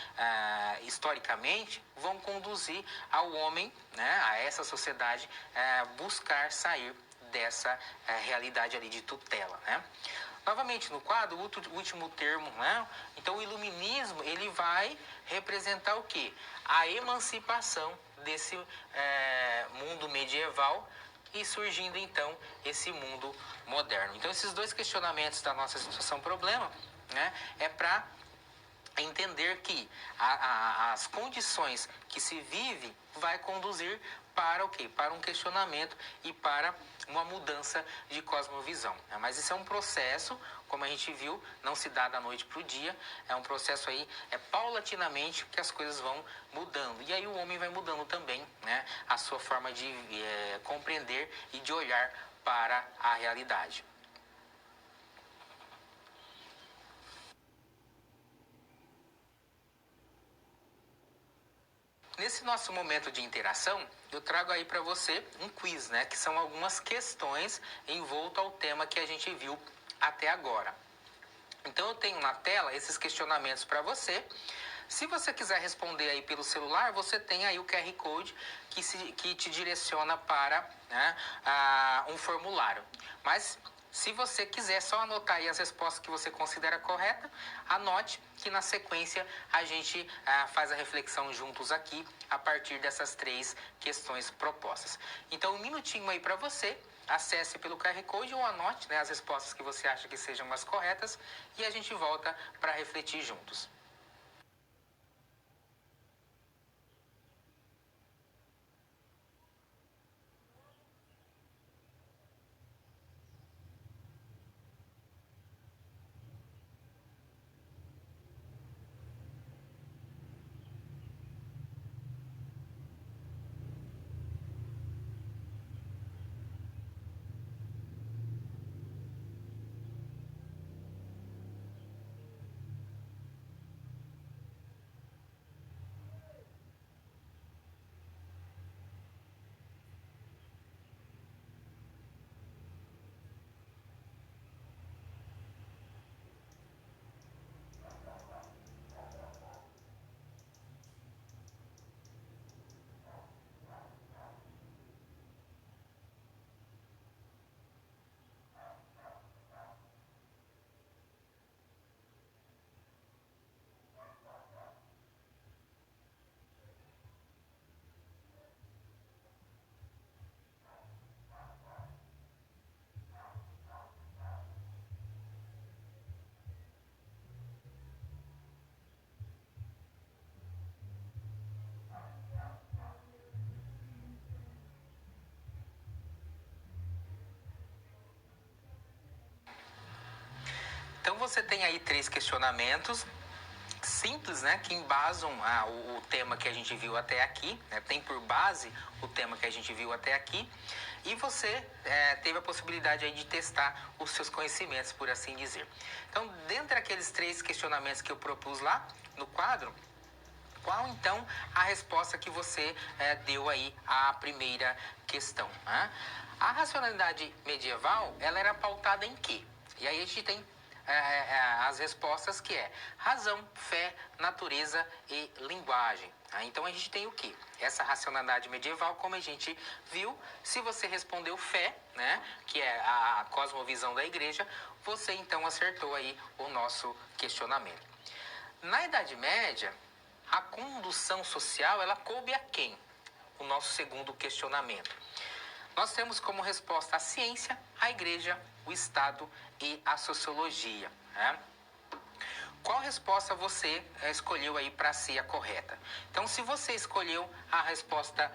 historicamente vão conduzir ao homem, né, a essa sociedade, buscar sair dessa realidade ali de tutela, né? Novamente no quadro, o último termo, né? Então o iluminismo, ele vai representar o quê? A emancipação desse mundo medieval e surgindo então esse mundo moderno. Então esses dois questionamentos da nossa situação problema, né, é para entender que as condições que se vive vai conduzir para o quê? Para um questionamento e para uma mudança de cosmovisão. Mas isso é um processo, como a gente viu, não se dá da noite para o dia, é um processo aí, paulatinamente que as coisas vão mudando. E aí o homem vai mudando também, né, a sua forma de compreender e de olhar para a realidade. Nesse nosso momento de interação, eu trago aí para você um quiz, né? Que são algumas questões envolto ao tema que a gente viu até agora. Então eu tenho na tela esses questionamentos para você. Se você quiser responder aí pelo celular, você tem aí o QR Code que te direciona para, né, um formulário. Mas se você quiser só anotar aí as respostas que você considera correta, anote que na sequência a gente faz a reflexão juntos aqui a partir dessas 3 questões propostas. Então, um minutinho aí para você, acesse pelo QR Code ou anote, né, as respostas que você acha que sejam as corretas e a gente volta para refletir juntos. Então você tem aí 3 questionamentos simples, né, que embasam o tema que a gente viu até aqui, né, tem por base o tema que a gente viu até aqui, e você teve a possibilidade aí de testar os seus conhecimentos, por assim dizer. Então, dentre aqueles 3 questionamentos que eu propus lá no quadro, qual então a resposta que você deu aí à primeira questão? Né? A racionalidade medieval, ela era pautada em quê? E aí a gente tem as respostas que é razão, fé, natureza e linguagem. Então a gente tem o que? Essa racionalidade medieval, como a gente viu, se você respondeu fé, né, que é a cosmovisão da igreja, você então acertou aí o nosso questionamento. Na Idade Média, a condução social, ela coube a quem? O nosso segundo questionamento. Nós temos como resposta a ciência, a igreja, o Estado e a sociologia. Né? Qual resposta você escolheu aí para ser a correta? Então, se você escolheu a resposta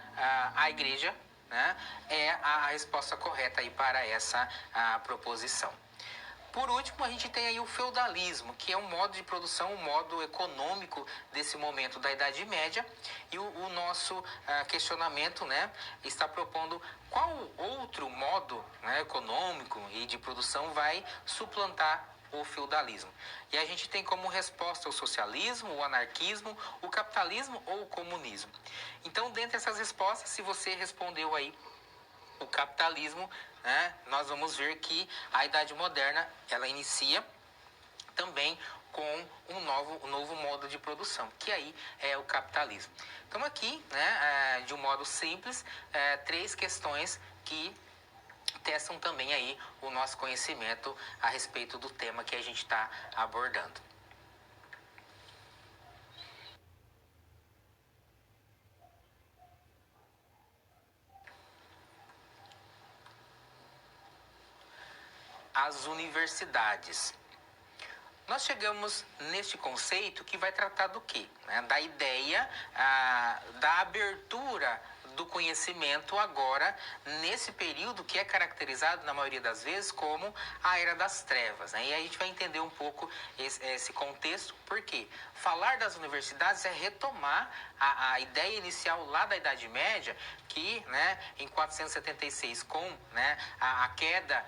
à igreja, né, é a resposta correta aí para essa proposição. Por último, a gente tem aí o feudalismo, que é um modo de produção, um modo econômico desse momento da Idade Média. E o nosso questionamento, né, está propondo qual outro modo, né, econômico e de produção vai suplantar o feudalismo. E a gente tem como resposta o socialismo, o anarquismo, o capitalismo ou o comunismo. Então, dentre essas respostas, se você respondeu aí o capitalismo, né, nós vamos ver que a Idade Moderna ela inicia também com um novo modo de produção, que aí é o capitalismo. Então aqui, né, de um modo simples, três questões que testam também aí o nosso conhecimento a respeito do tema que a gente está abordando. As universidades. Nós chegamos neste conceito que vai tratar do quê? Né? Da ideia da abertura do conhecimento agora nesse período que é caracterizado na maioria das vezes como a Era das Trevas, né? E aí a gente vai entender um pouco esse contexto, porque falar das universidades é retomar a ideia inicial lá da Idade Média, que, né, em 476 com, né, a queda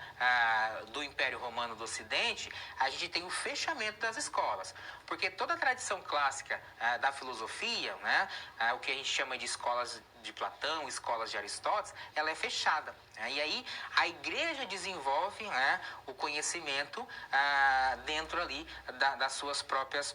do Império Romano do Ocidente, a gente tem o fechamento das escolas, porque toda a tradição clássica da filosofia, né, o que a gente chama de escolas de Platão, escolas de Aristóteles, ela é fechada. E aí a igreja desenvolve, né, o conhecimento dentro ali das suas próprias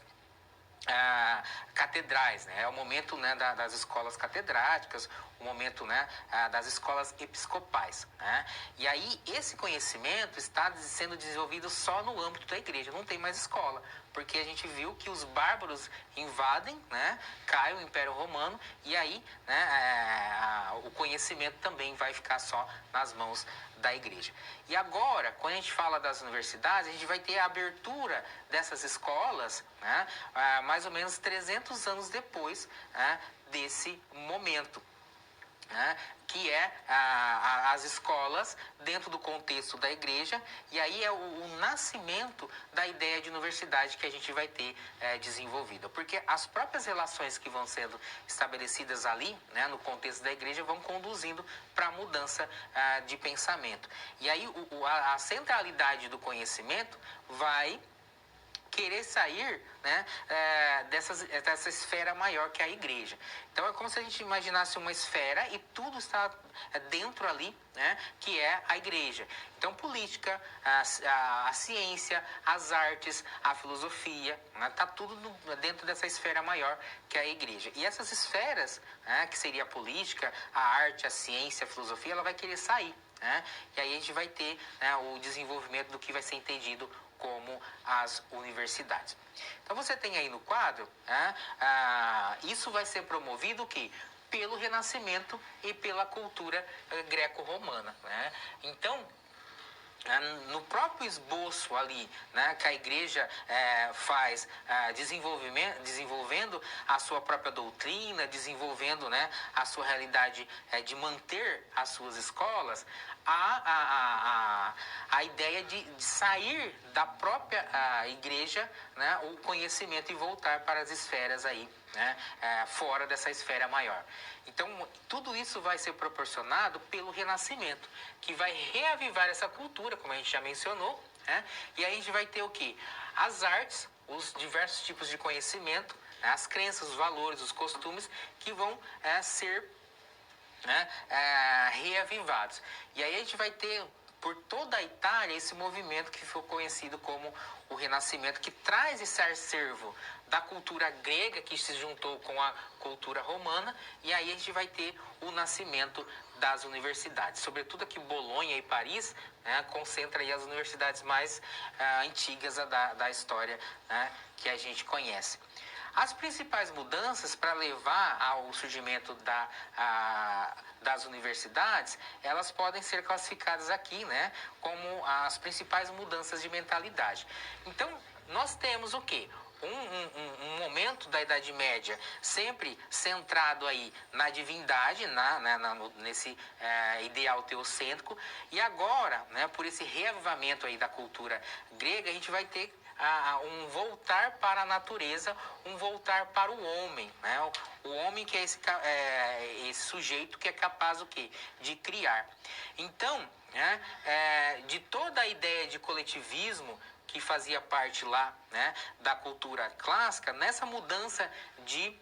catedrais, né? É o momento, né, das escolas catedráticas, o momento, né, das escolas episcopais, né? E aí esse conhecimento está sendo desenvolvido só no âmbito da igreja, não tem mais escola, porque a gente viu que os bárbaros invadem, né, cai o Império Romano e aí, né, o conhecimento também vai ficar só nas mãos da igreja. E agora, quando a gente fala das universidades, a gente vai ter a abertura dessas escolas, né, mais ou menos 300 anos depois, né, desse momento, né, que é as escolas dentro do contexto da igreja, e aí é o nascimento da ideia de universidade que a gente vai ter desenvolvida, porque as próprias relações que vão sendo estabelecidas ali, né, no contexto da igreja, vão conduzindo para a mudança de pensamento. E aí a centralidade do conhecimento vai querer sair, né, dessa esfera maior que é a igreja. Então é como se a gente imaginasse uma esfera e tudo está dentro ali, né, que é a igreja. Então política, a ciência, as artes, a filosofia, né, tá tudo dentro dessa esfera maior que é a igreja. E essas esferas, né, que seria a política, a arte, a ciência, a filosofia, ela vai querer sair, né? E aí a gente vai ter, né, o desenvolvimento do que vai ser entendido como as universidades. Então você tem aí no quadro, né, isso vai ser promovido o quê? Pelo Renascimento e pela cultura greco-romana, né? Então, no próprio esboço ali, né, que a igreja faz, desenvolvendo a sua própria doutrina, desenvolvendo, né, a sua realidade de manter as suas escolas, a ideia de sair da própria igreja, né, o conhecimento e voltar para as esferas aí, né, fora dessa esfera maior. Então, tudo isso vai ser proporcionado pelo Renascimento, que vai reavivar essa cultura, como a gente já mencionou, né? E aí a gente vai ter o quê? As artes, os diversos tipos de conhecimento, né? As crenças, os valores, os costumes, que vão ser, né, reavivados. E aí a gente vai ter por toda a Itália esse movimento que foi conhecido como o Renascimento, que traz esse acervo da cultura grega que se juntou com a cultura romana, e aí a gente vai ter o nascimento das universidades, sobretudo aqui Bolonha e Paris, né, concentra aí as universidades mais antigas da história, né, que a gente conhece. As principais mudanças para levar ao surgimento das universidades, elas podem ser classificadas aqui, né, como as principais mudanças de mentalidade. Então, nós temos o quê? um momento da Idade Média sempre centrado aí na divindade, nesse ideal teocêntrico, e agora, né, por esse reavivamento aí da cultura grega, a gente vai ter um voltar para a natureza, um voltar para o homem, né? O homem que é esse sujeito que é capaz o quê? De criar. Então, né, de toda a ideia de coletivismo que fazia parte lá, né, da cultura clássica, nessa mudança de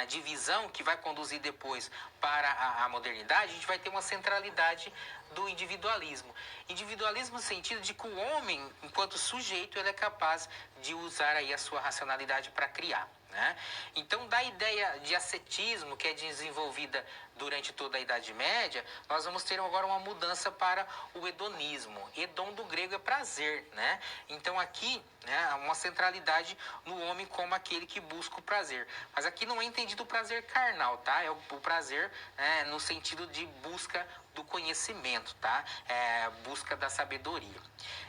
divisão que vai conduzir depois para a modernidade, a gente vai ter uma centralidade do individualismo. Individualismo no sentido de que o homem, enquanto sujeito, ele é capaz de usar aí a sua racionalidade para criar. Né? Então, da ideia de ascetismo que é desenvolvida durante toda a Idade Média, nós vamos ter agora uma mudança para o hedonismo. Hedon do grego é prazer, né? Então aqui, né, uma centralidade no homem como aquele que busca o prazer. Mas aqui não é entendido o prazer carnal, tá? É o prazer no sentido de busca do conhecimento, tá? Busca da sabedoria.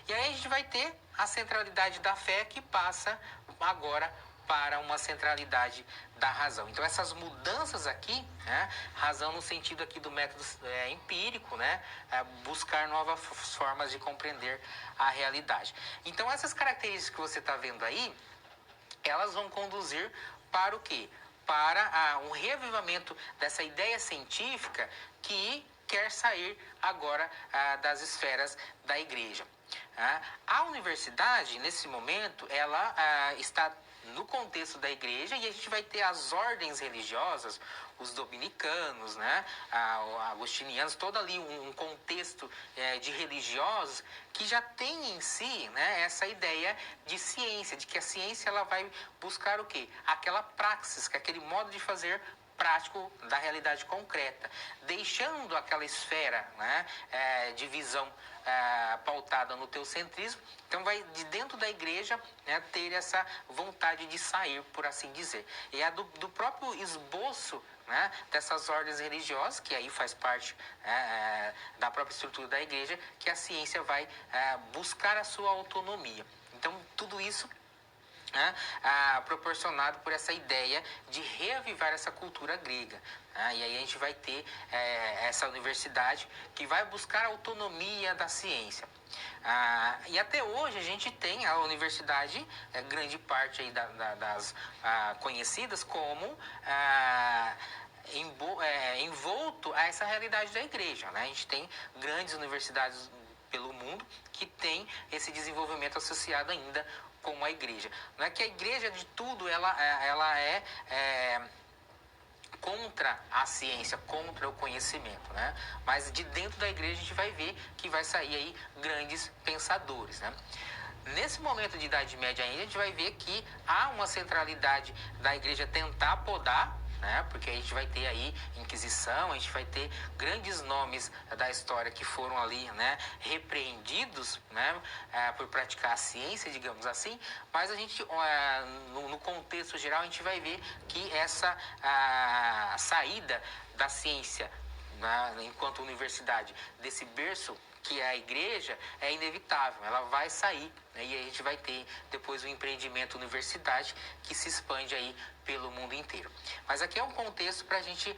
E aí a gente vai ter a centralidade da fé que passa agora para uma centralidade da razão. Então essas mudanças aqui, né, razão no sentido aqui do método empírico, né, buscar novas formas de compreender a realidade. Então essas características que você está vendo aí, elas vão conduzir para o quê? Para um reavivamento dessa ideia científica que quer sair agora das esferas da igreja. A universidade, nesse momento, ela está no contexto da igreja e a gente vai ter as ordens religiosas, os dominicanos, né, agostinianos, todo ali um contexto de religiosos que já tem em si, né, essa ideia de ciência, de que a ciência ela vai buscar o quê? Aquela praxis, aquele modo de fazer prático da realidade concreta, deixando aquela esfera, né, de visão pautada no teocentrismo. Então vai de dentro da igreja, né, ter essa vontade de sair, por assim dizer. E é do próprio esboço, né, dessas ordens religiosas, que aí faz parte da própria estrutura da igreja, que a ciência vai buscar a sua autonomia. Então tudo isso proporcionado por essa ideia de reavivar essa cultura grega. E aí a gente vai ter essa universidade que vai buscar a autonomia da ciência. E até hoje a gente tem a universidade, grande parte aí das conhecidas como envolto a essa realidade da igreja. Né? A gente tem grandes universidades pelo mundo que tem esse desenvolvimento associado ainda com a igreja. Não é que a igreja de tudo ela é contra a ciência, contra o conhecimento, né? Mas de dentro da igreja a gente vai ver que vai sair aí grandes pensadores, né? Nesse momento de Idade Média ainda, a gente vai ver que há uma centralidade da igreja tentar podar, né? Porque a gente vai ter aí Inquisição, a gente vai ter grandes nomes da história que foram ali, né, repreendidos, né, por praticar a ciência, digamos assim, mas a gente, no contexto geral, a gente vai ver que essa saída da ciência, né, enquanto universidade, desse berço que é a igreja, é inevitável, ela vai sair, né? E a gente vai ter depois o empreendimento universidade que se expande aí pelo mundo inteiro. Mas aqui é um contexto para a gente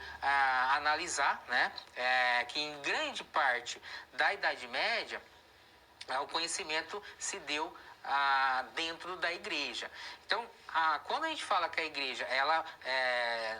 analisar, né, que em grande parte da Idade Média o conhecimento se deu dentro da igreja. Então, quando a gente fala que a igreja, ela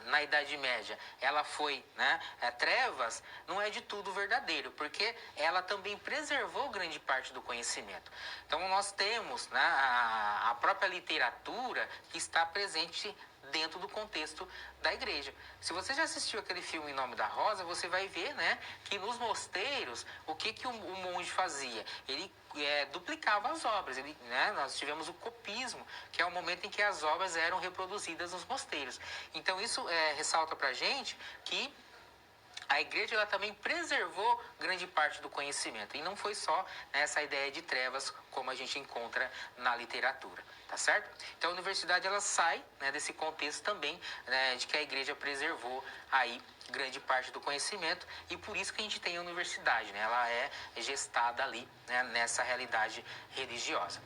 na Idade Média, ela foi, né, trevas, não é de tudo verdadeiro, porque ela também preservou grande parte do conhecimento. Então, nós temos, né, a própria literatura que está presente dentro do contexto da igreja. Se você já assistiu aquele filme Em Nome da Rosa, você vai ver, né, que nos mosteiros, o que o monge fazia? Ele duplicava as obras. Nós tivemos o copismo, que é o momento em que as obras eram reproduzidas nos mosteiros. Então isso ressalta para a gente que a igreja ela também preservou grande parte do conhecimento. E não foi só essa ideia de trevas como a gente encontra na literatura. Tá certo? Então a universidade ela sai, né, desse contexto também, né, de que a igreja preservou aí grande parte do conhecimento e por isso que a gente tem a universidade. Né? Ela é gestada ali, né, nessa realidade religiosa.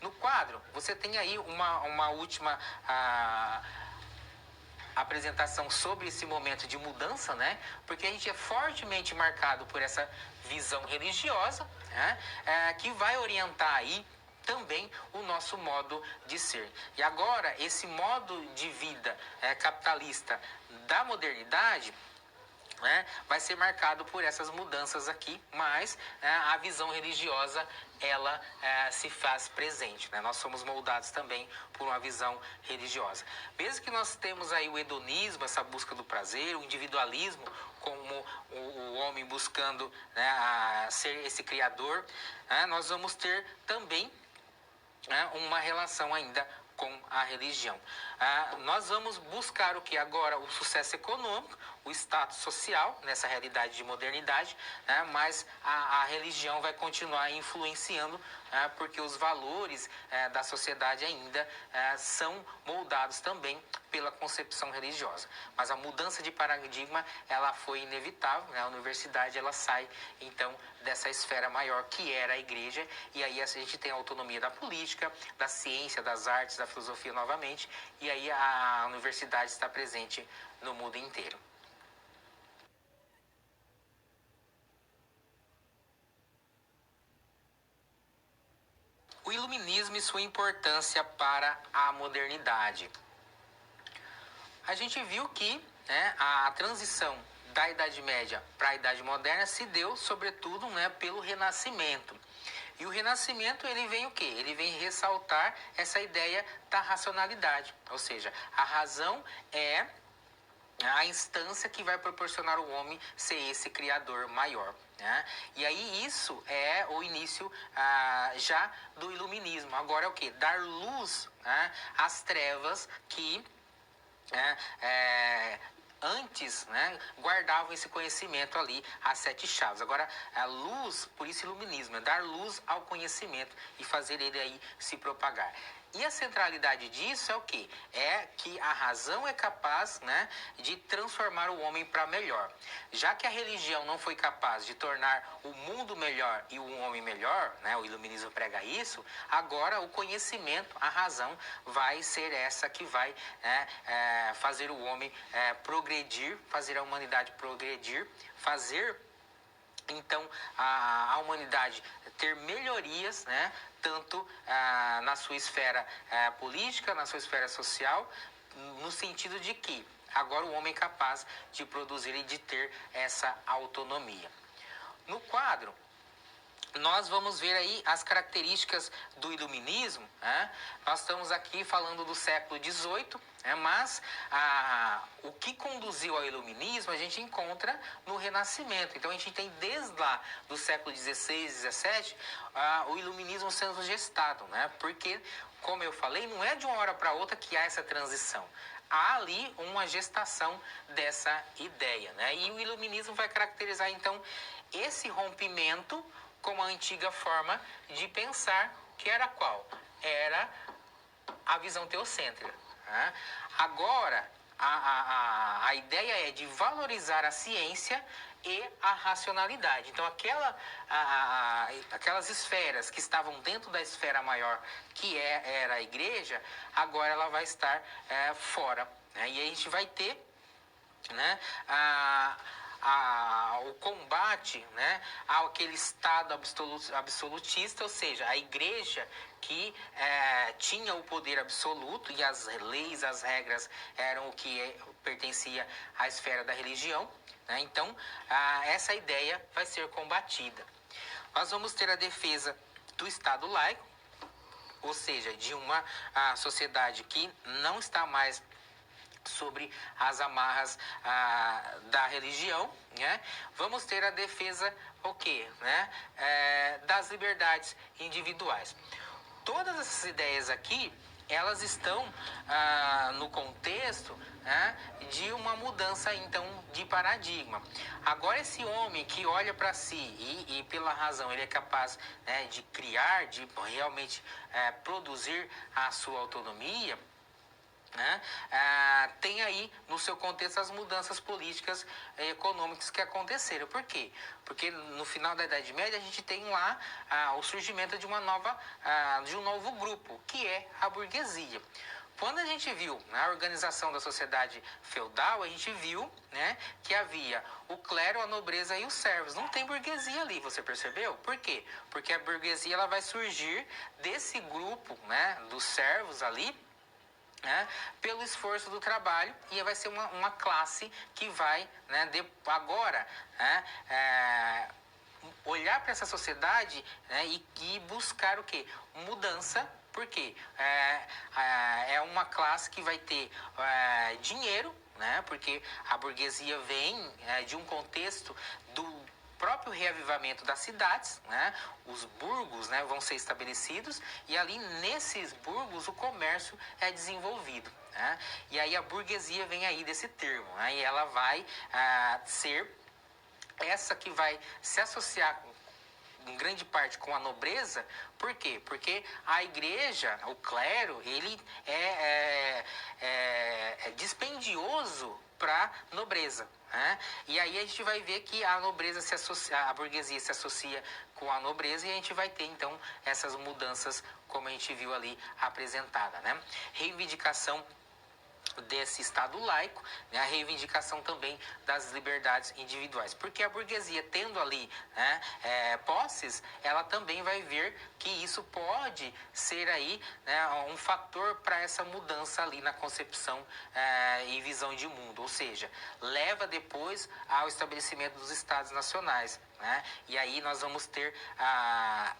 No quadro, você tem aí uma última apresentação sobre esse momento de mudança, né? Porque a gente é fortemente marcado por essa visão religiosa, né? Que vai orientar aí também o nosso modo de ser. E agora, esse modo de vida capitalista da modernidade, né, vai ser marcado por essas mudanças aqui, mas a visão religiosa ela se faz presente, né? Nós somos moldados também por uma visão religiosa. Mesmo que nós temos aí o hedonismo, essa busca do prazer, o individualismo, como o homem buscando, né, ser esse criador, nós vamos ter também uma relação ainda com a religião. Nós vamos buscar o que agora? O sucesso econômico, o status social, nessa realidade de modernidade, mas a religião vai continuar influenciando, porque os valores da sociedade ainda são moldados também pela concepção religiosa. Mas a mudança de paradigma, ela foi inevitável, né? A universidade, ela sai, então, dessa esfera maior que era a igreja, e aí a gente tem a autonomia da política, da ciência, das artes, da filosofia novamente, e aí a universidade está presente no mundo inteiro. O iluminismo e sua importância para a modernidade. A gente viu que a transição da Idade Média para a Idade Moderna se deu, sobretudo, pelo Renascimento. E o Renascimento, ele vem o quê? Ele vem ressaltar essa ideia da racionalidade. Ou seja, a razão é a instância que vai proporcionar ao homem ser esse criador maior. Né? E aí isso é o início já do iluminismo. Agora é o quê? Dar luz às trevas que antes, guardavam esse conhecimento ali, as 7 chaves. Agora, a luz, por isso iluminismo, é dar luz ao conhecimento e fazer ele aí se propagar. E a centralidade disso é o quê? É que a razão é capaz, de transformar o homem para melhor. Já que a religião não foi capaz de tornar o mundo melhor e o homem melhor, o iluminismo prega isso, agora o conhecimento, a razão, vai ser essa que vai fazer o homem progredir, fazer a humanidade progredir, fazer então a humanidade ter melhorias, tanto na sua esfera política, na sua esfera social, no sentido de que agora o homem é capaz de produzir e de ter essa autonomia. No quadro, nós vamos ver aí as características do iluminismo. Nós estamos aqui falando do século XVIII, mas o que conduziu ao iluminismo a gente encontra no Renascimento. Então a gente tem desde lá do século XVI, XVII, o iluminismo sendo gestado, porque, como eu falei, não é de uma hora para outra que há essa transição. Há ali uma gestação dessa ideia, E o iluminismo vai caracterizar, então, esse rompimento com a antiga forma de pensar, que era qual? Era a visão teocêntrica. Agora, a ideia é de valorizar a ciência e a racionalidade. Então, aquelas esferas que estavam dentro da esfera maior, que era a igreja, agora ela vai estar fora. E aí a gente vai ter o combate àquele Estado absolutista, ou seja, a igreja que tinha o poder absoluto e as leis, as regras eram o que pertencia à esfera da religião. Então, essa ideia vai ser combatida. Nós vamos ter a defesa do Estado laico, ou seja, de uma sociedade que não está mais sobre as amarras da religião, Vamos ter a defesa o quê? Das liberdades individuais. Todas essas ideias aqui, elas estão no contexto de uma mudança, então, de paradigma. Agora, esse homem que olha para si e pela razão, ele é capaz de criar, de realmente produzir a sua autonomia, né, tem aí no seu contexto as mudanças políticas e econômicas que aconteceram. Por quê? Porque no final da Idade Média a gente tem lá o surgimento de de um novo grupo, que é a burguesia. Quando a gente viu a organização da sociedade feudal, a gente viu, né, que havia o clero, a nobreza e os servos. Não tem burguesia ali, você percebeu? Por quê? Porque a burguesia ela vai surgir desse grupo, né, dos servos ali, né, pelo esforço do trabalho, e vai ser uma classe que vai, né, agora, né, olhar para essa sociedade, né, e buscar o quê? Mudança. Por quê? É uma classe que vai ter dinheiro, né, porque a burguesia vem de um contexto do próprio reavivamento das cidades, né? Os burgos, né, vão ser estabelecidos, e ali nesses burgos o comércio é desenvolvido, né? E aí a burguesia vem aí desse termo, né? E ela vai ser essa que vai se associar em grande parte com a nobreza. Por quê? Porque a igreja, o clero, ele é dispendioso para nobreza, né? E aí a gente vai ver que a nobreza se associa, a burguesia se associa com a nobreza, e a gente vai ter então essas mudanças como a gente viu ali apresentada, né? Reivindicação desse Estado laico, né, a reivindicação também das liberdades individuais. Porque a burguesia, tendo ali, né, posses, ela também vai ver que isso pode ser aí, né, um fator para essa mudança ali na concepção e visão de mundo. Ou seja, leva depois ao estabelecimento dos Estados nacionais. Né? E aí nós vamos ter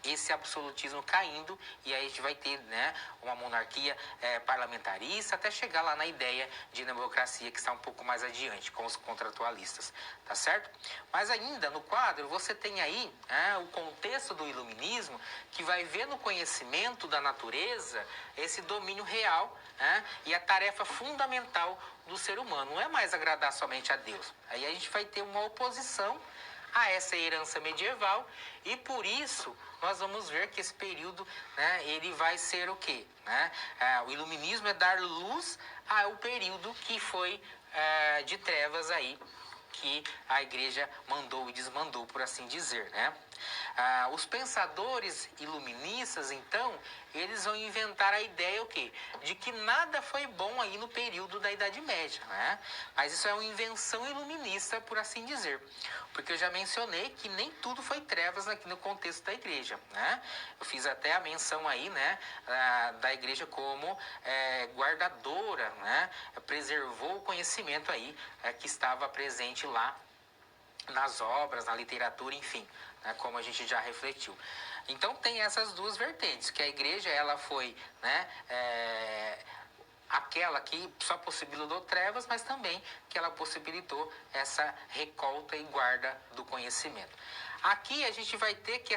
esse absolutismo caindo, e aí a gente vai ter, né, uma monarquia parlamentarista, até chegar lá na ideia de democracia, que está um pouco mais adiante com os contratualistas, tá certo? Mas ainda no quadro você tem aí o contexto do iluminismo, que vai ver no conhecimento da natureza esse domínio real, né, e a tarefa fundamental do ser humano. Não é mais agradar somente a Deus. Aí a gente vai ter uma oposição a essa herança medieval, e por isso nós vamos ver que esse período, né, ele vai ser o quê? Né? O iluminismo é dar luz ao período que foi de trevas aí, que a igreja mandou e desmandou, por assim dizer, né? Os pensadores iluministas, então, eles vão inventar a ideia o quê? De que nada foi bom aí no período da Idade Média, né? Mas isso é uma invenção iluminista, por assim dizer. Porque eu já mencionei que nem tudo foi trevas aqui no contexto da igreja, né? Eu fiz até a menção aí, né, da igreja como guardadora, né? Preservou o conhecimento aí que estava presente lá nas obras, na literatura, enfim, né, como a gente já refletiu. Então tem essas duas vertentes, que a igreja ela foi, né, aquela que só possibilitou trevas, mas também que ela possibilitou essa recolta e guarda do conhecimento. Aqui a gente vai ter que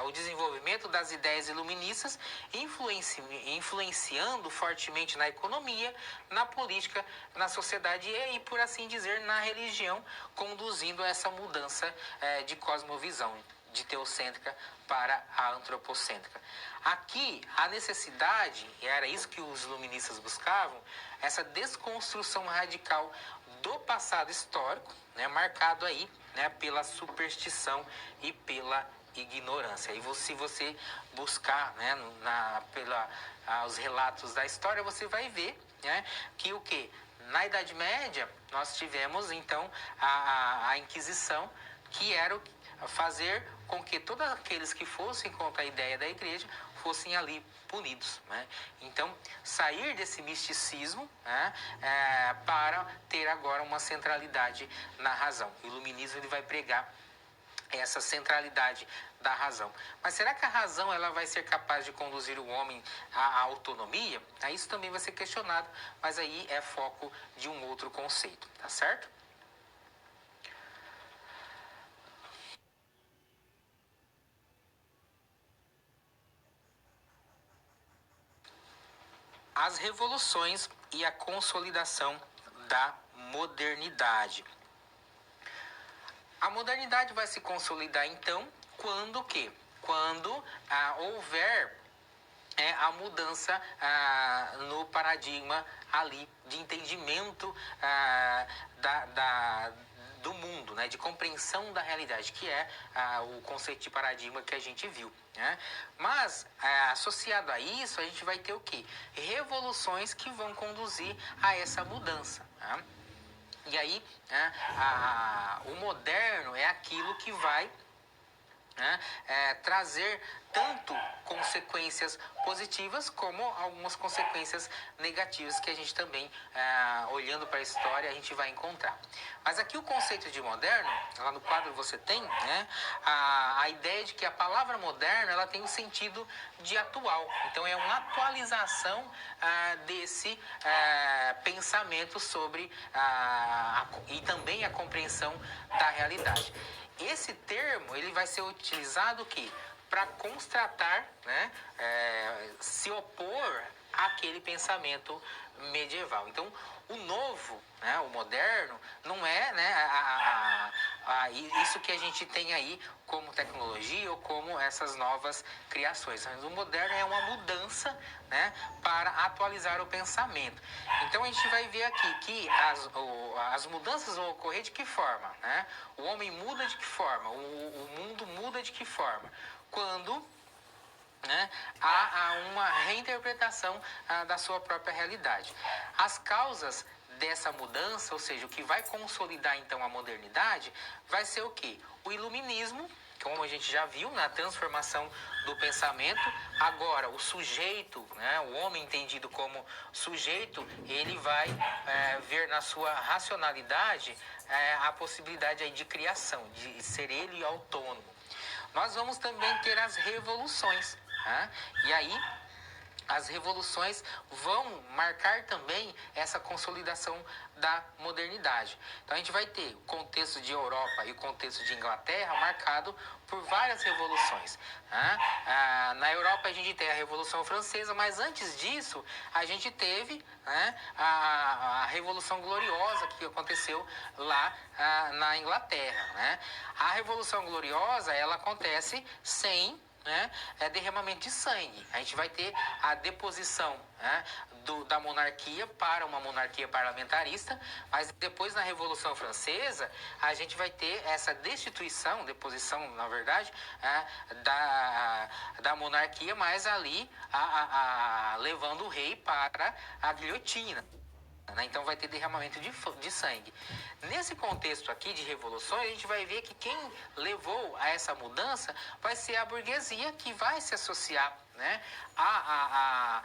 o desenvolvimento das ideias iluministas influenciando fortemente na economia, na política, na sociedade e, por assim dizer, na religião, conduzindo a essa mudança de cosmovisão, de teocêntrica para a antropocêntrica. Aqui, a necessidade, e era isso que os iluministas buscavam, essa desconstrução radical do passado histórico, né, marcado aí, né, pela superstição e pela ignorância. E se você buscar, né, os relatos da história, você vai ver, né, que o que? Na Idade Média, nós tivemos, então, a Inquisição, que era fazer com que todos aqueles que fossem contra a ideia da igreja fossem ali punidos, né? Então, sair desse misticismo, né, para ter agora uma centralidade na razão. O iluminismo ele vai pregar essa centralidade da razão. Mas será que a razão ela vai ser capaz de conduzir o homem à autonomia? Isso também vai ser questionado, mas aí é foco de um outro conceito, tá certo? As revoluções e a consolidação da modernidade. A modernidade vai se consolidar então quando houver é a mudança no paradigma ali de entendimento do mundo, né, de compreensão da realidade, que é o conceito de paradigma que a gente viu, né? Mas, associado a isso, a gente vai ter o quê? Revoluções que vão conduzir a essa mudança, né? E aí, né, o moderno é aquilo que vai, né, trazer tanto consequências positivas como algumas consequências negativas que a gente também, olhando para a história, a gente vai encontrar. Mas aqui o conceito de moderno, lá no quadro você tem, né, a ideia de que a palavra moderno ela tem o sentido de atual. Então é uma atualização desse pensamento sobre e também a compreensão da realidade. Esse termo ele vai ser utilizado para constatar, né, se opor àquele pensamento medieval. Então, o novo, né, o moderno, não é, né, isso que a gente tem aí como tecnologia ou como essas novas criações. Mas o moderno é uma mudança, né, para atualizar o pensamento. Então a gente vai ver aqui que as mudanças vão ocorrer de que forma, né? O homem muda de que forma? O mundo muda de que forma? Quando, né, há uma reinterpretação da sua própria realidade. As causas dessa mudança, ou seja, o que vai consolidar então a modernidade, vai ser o quê? O iluminismo, como a gente já viu, na transformação do pensamento. Agora, o sujeito, né, o homem entendido como sujeito, ele vai ver na sua racionalidade a possibilidade aí de criação, de ser ele autônomo. Nós vamos também ter as revoluções, né? E aí as revoluções vão marcar também essa consolidação da modernidade. Então a gente vai ter o contexto de Europa e o contexto de Inglaterra marcado por várias revoluções, né? Na Europa a gente tem a Revolução Francesa, mas antes disso a gente teve, né, a Revolução Gloriosa que aconteceu lá na Inglaterra, né? A Revolução Gloriosa ela acontece sem, né, derramamento de sangue. A gente vai ter a deposição, né, da monarquia para uma monarquia parlamentarista, mas depois na Revolução Francesa a gente vai ter essa deposição, na verdade, da monarquia, mas ali levando o rei para a guilhotina. Então vai ter derramamento de sangue. Nesse contexto aqui de revoluções, a gente vai ver que quem levou a essa mudança vai ser a burguesia, que vai se associar, né, a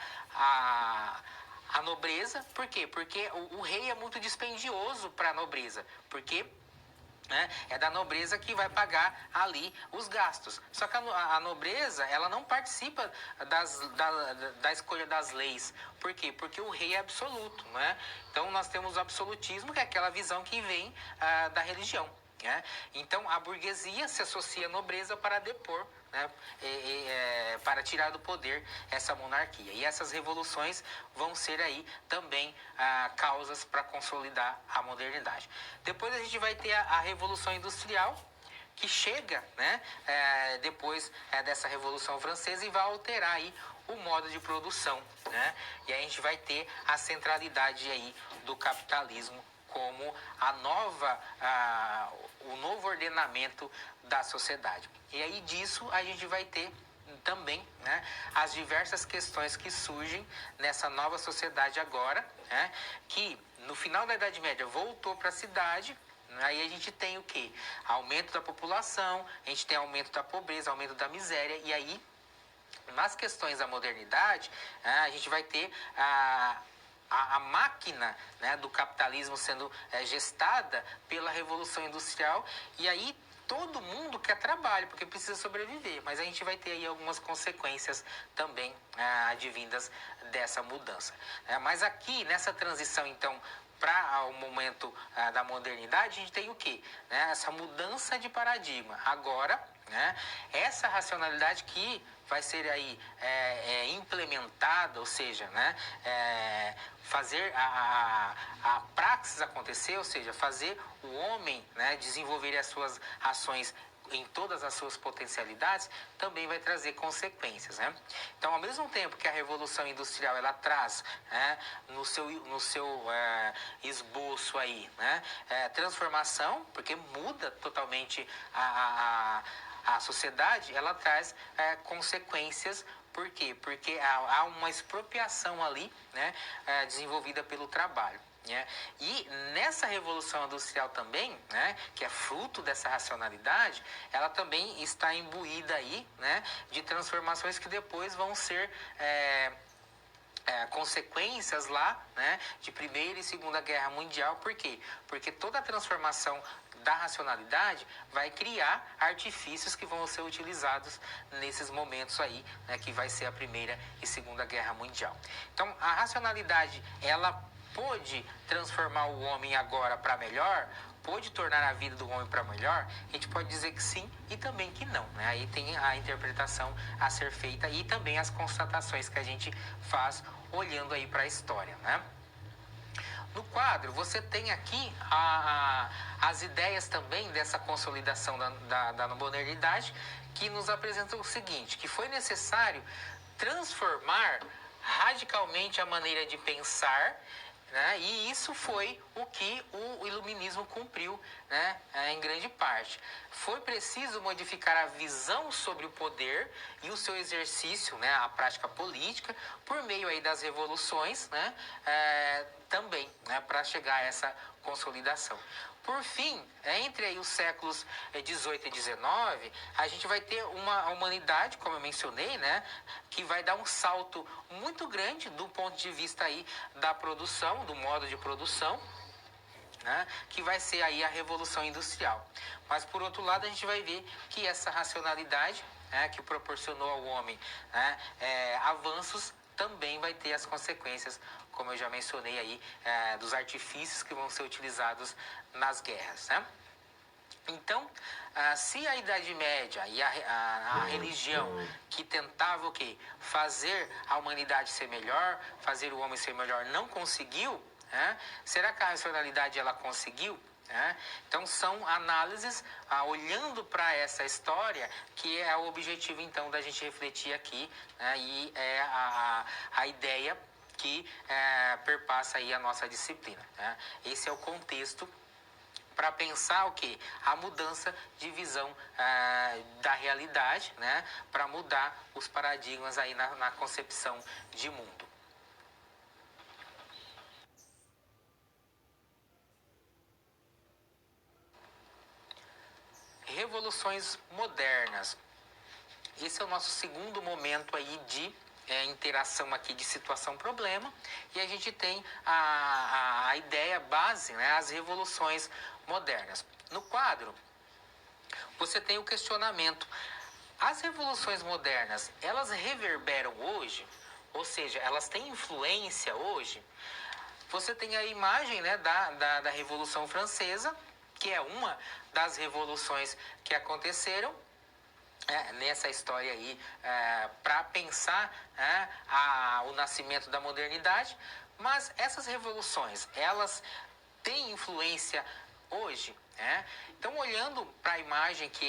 nobreza. Por quê? Porque o rei é muito dispendioso para a nobreza. Porque, né, é da nobreza que vai pagar ali os gastos. Só que a nobreza ela não participa da escolha das leis. Por quê? Porque o rei é absoluto, né? Então nós temos o absolutismo, que é aquela visão que vem da religião, né? Então a burguesia se associa à nobreza para depor, né, para tirar do poder essa monarquia. E essas revoluções vão ser aí também causas para consolidar a modernidade. Depois a gente vai ter a Revolução Industrial, que chega, né, depois dessa Revolução Francesa e vai alterar aí o modo de produção, né? E aí a gente vai ter a centralidade aí do capitalismo como o novo ordenamento da sociedade. E aí disso a gente vai ter também, né, as diversas questões que surgem nessa nova sociedade agora, né, que no final da Idade Média voltou para a cidade. Aí a gente tem o quê? Aumento da população, a gente tem aumento da pobreza, aumento da miséria, e aí nas questões da modernidade a gente vai ter a máquina, né, do capitalismo sendo gestada pela Revolução Industrial, e aí todo mundo quer trabalho, porque precisa sobreviver, mas a gente vai ter aí algumas consequências também advindas dessa mudança. Mas aqui, nessa transição, então, para o momento da modernidade, a gente tem o quê? Essa mudança de paradigma. Agora, né, essa racionalidade que vai ser aí implementada, ou seja, né, fazer a praxis acontecer, ou seja, fazer o homem, né, desenvolver as suas ações em todas as suas potencialidades, também vai trazer consequências, né? Então, ao mesmo tempo que a Revolução Industrial ela traz, né, no seu esboço aí, né, transformação, porque muda totalmente a sociedade, ela traz consequências. Por quê? Porque há uma expropriação ali, né, desenvolvida pelo trabalho. Né? E nessa Revolução Industrial também, né, que é fruto dessa racionalidade, ela também está imbuída aí, né, de transformações que depois vão ser consequências lá, né, de Primeira e Segunda Guerra Mundial. Por quê? Porque toda a transformação da racionalidade vai criar artifícios que vão ser utilizados nesses momentos aí, né, que vai ser a Primeira e Segunda Guerra Mundial. Então, a racionalidade, ela pôde transformar o homem agora para melhor? Pôde tornar a vida do homem para melhor? A gente pode dizer que sim e também que não, né? Aí tem a interpretação a ser feita e também as constatações que a gente faz olhando aí para a história, né? No quadro, você tem aqui as ideias também dessa consolidação da modernidade, que nos apresentam o seguinte, que foi necessário transformar radicalmente a maneira de pensar, né? E isso foi o que o iluminismo cumpriu, né? Em grande parte. Foi preciso modificar a visão sobre o poder e o seu exercício, né? A prática política, por meio aí das revoluções, né? Também, né? Para chegar a essa consolidação. Por fim, entre aí os séculos 18 e 19, a gente vai ter uma humanidade, como eu mencionei, né, que vai dar um salto muito grande do ponto de vista aí da produção, do modo de produção, né, que vai ser aí a Revolução Industrial. Mas, por outro lado, a gente vai ver que essa racionalidade, né, que proporcionou ao homem, né, avanços, também vai ter as consequências, como eu já mencionei aí, dos artifícios que vão ser utilizados nas guerras, né? Então, se a Idade Média e a religião que tentava o quê? Fazer a humanidade ser melhor, fazer o homem ser melhor, não conseguiu, né? Será que a racionalidade ela conseguiu? Então são análises olhando para essa história que é o objetivo então da gente refletir aqui, né? E é a ideia que perpassa aí a nossa disciplina, né? Esse é o contexto para pensar o que? A mudança de visão da realidade, né? Para mudar os paradigmas aí na concepção de mundo. Revoluções modernas. Esse é o nosso segundo momento aí de interação aqui de situação-problema, e a gente tem a ideia base, né, as revoluções modernas. No quadro, você tem o questionamento. As revoluções modernas, elas reverberam hoje? Ou seja, elas têm influência hoje? Você tem a imagem, né, da Revolução Francesa, que é uma das revoluções que aconteceram nessa história aí, para pensar o nascimento da modernidade. Mas essas revoluções, elas têm influência hoje? Então, olhando para a imagem que